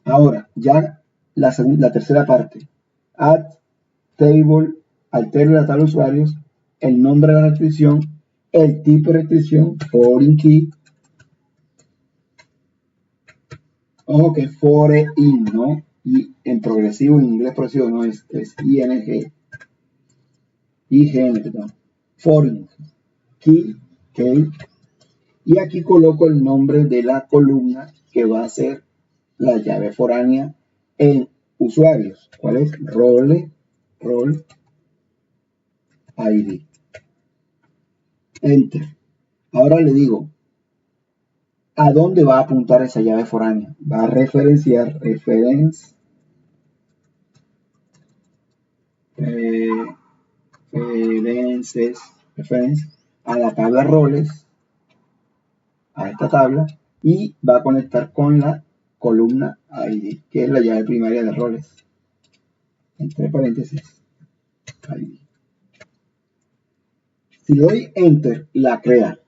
Ahora, ya la tercera parte. Add table, altero la tabla de usuarios, el nombre de la restricción, el tipo de restricción, foreign key. Ojo que foreign, ¿no? Y en progresivo, en inglés progresivo, no es ING. IGN, perdón. Foreign key, key. Y aquí coloco el nombre de la columna que va a ser la llave foránea en usuarios. ¿Cuál es? Role ID. Enter. Ahora le digo, ¿a dónde va a apuntar esa llave foránea? Va a referenciar reference a la tabla roles, a esta tabla, y va a conectar con la columna ID, que es la llave primaria de roles. Entre paréntesis, ID. Si doy Enter, la crea.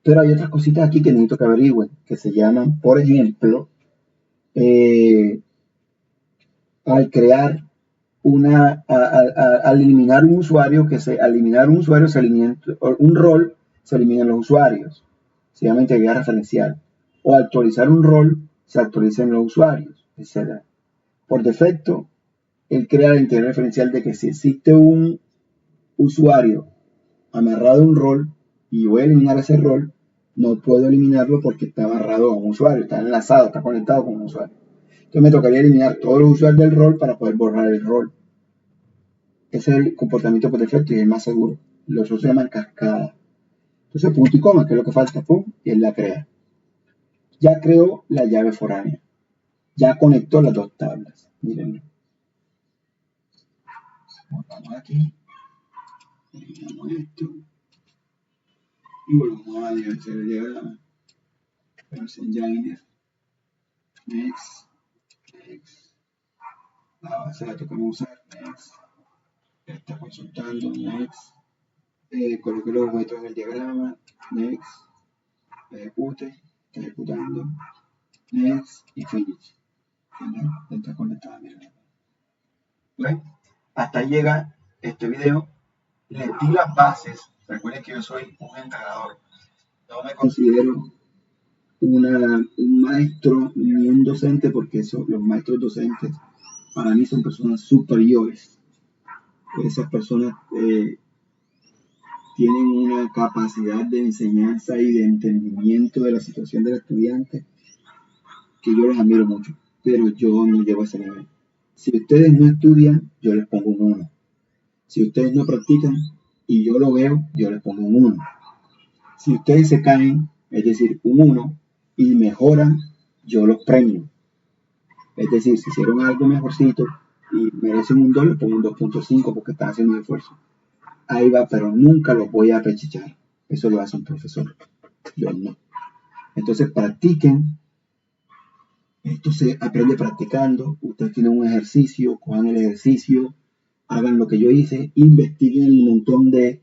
Pero hay otras cositas aquí que necesito que averigüen, que se llaman, por ejemplo, al crear al eliminar un usuario, se elimina un rol, se eliminan los usuarios. Se llama integridad referencial. O actualizar un rol, se actualizan los usuarios, etc. Por defecto, él crea la integridad referencial de que si existe un usuario amarrado a un rol y voy a eliminar ese rol, no puedo eliminarlo porque está amarrado a un usuario, está enlazado, está conectado con un usuario. Entonces me tocaría eliminar todos los usuarios del rol para poder borrar el rol. Ese es el comportamiento por defecto y el más seguro. Los otros se llaman cascada. Entonces punto y coma, que es lo que falta, pum, y él la crea. Ya creó la llave foránea. Ya conectó las dos tablas. Mírenlo. Vamos aquí. Eliminamos esto. Y volvemos a hacer el diagrama. Enginer. Next. Next. La base de datos que vamos a usar. Next. Está consultando. Next. Coloque los objetos en el diagrama. Next. Ejecute. Está ejecutando. Next. Y finish. Está conectada. Bueno, hasta ahí llega este video. Les di las bases. Recuerden que yo soy un entrenador. No me considero un maestro ni un docente, porque los maestros docentes para mí son personas superiores. Esas personas tienen una capacidad de enseñanza y de entendimiento de la situación del estudiante que yo los admiro mucho, pero yo no llego a ese nivel. Si ustedes no estudian, yo les pongo un 1. Si ustedes no practican y yo lo veo, yo les pongo un 1. Si ustedes se caen, es decir, un 1, y mejoran, yo los premio. Es decir, si hicieron algo mejorcito y merecen un 2, les pongo un 2.5 porque están haciendo un esfuerzo. Ahí va, pero nunca los voy a apechichar. Eso lo hace un profesor. Yo no. Entonces practiquen. Esto se aprende practicando. Ustedes tienen un ejercicio, cojan el ejercicio, hagan lo que yo hice, investiguen el montón de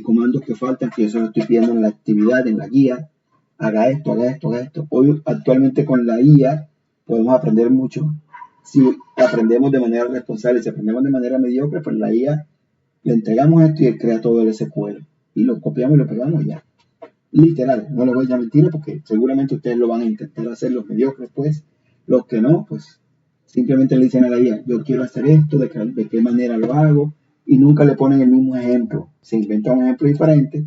comandos que faltan, que yo se lo estoy pidiendo en la actividad, en la guía. Haga esto, haga esto, haga esto. Hoy actualmente con la guía podemos aprender mucho Si aprendemos de manera responsable, si aprendemos de manera mediocre, pues la IA le entregamos esto y él crea todo el SQL. Y lo copiamos y lo pegamos y ya. Literal, no les voy a mentir porque seguramente ustedes lo van a intentar hacer, los mediocres, pues. Los que no, pues simplemente le dicen a la IA, yo quiero hacer esto, de qué manera lo hago, y nunca le ponen el mismo ejemplo. Se inventa un ejemplo diferente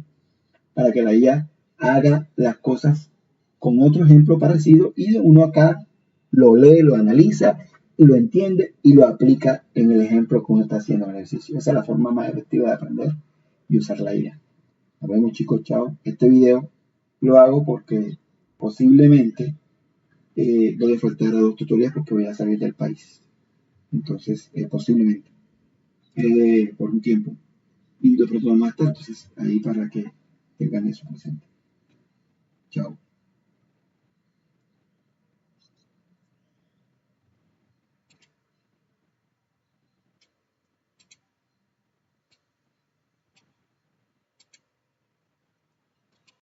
para que la IA haga las cosas con otro ejemplo parecido y uno acá lo lee, lo analiza y lo entiende y lo aplica en el ejemplo que uno está haciendo en el ejercicio. Esa es la forma más efectiva de aprender y usar la IA. Nos vemos, chicos, chao. Este video lo hago porque posiblemente voy a faltar a 2 tutoriales porque voy a salir del país. Entonces, posiblemente, por un tiempo. Y de pronto vamos a estar, entonces, ahí para que tengan eso presente. Chao.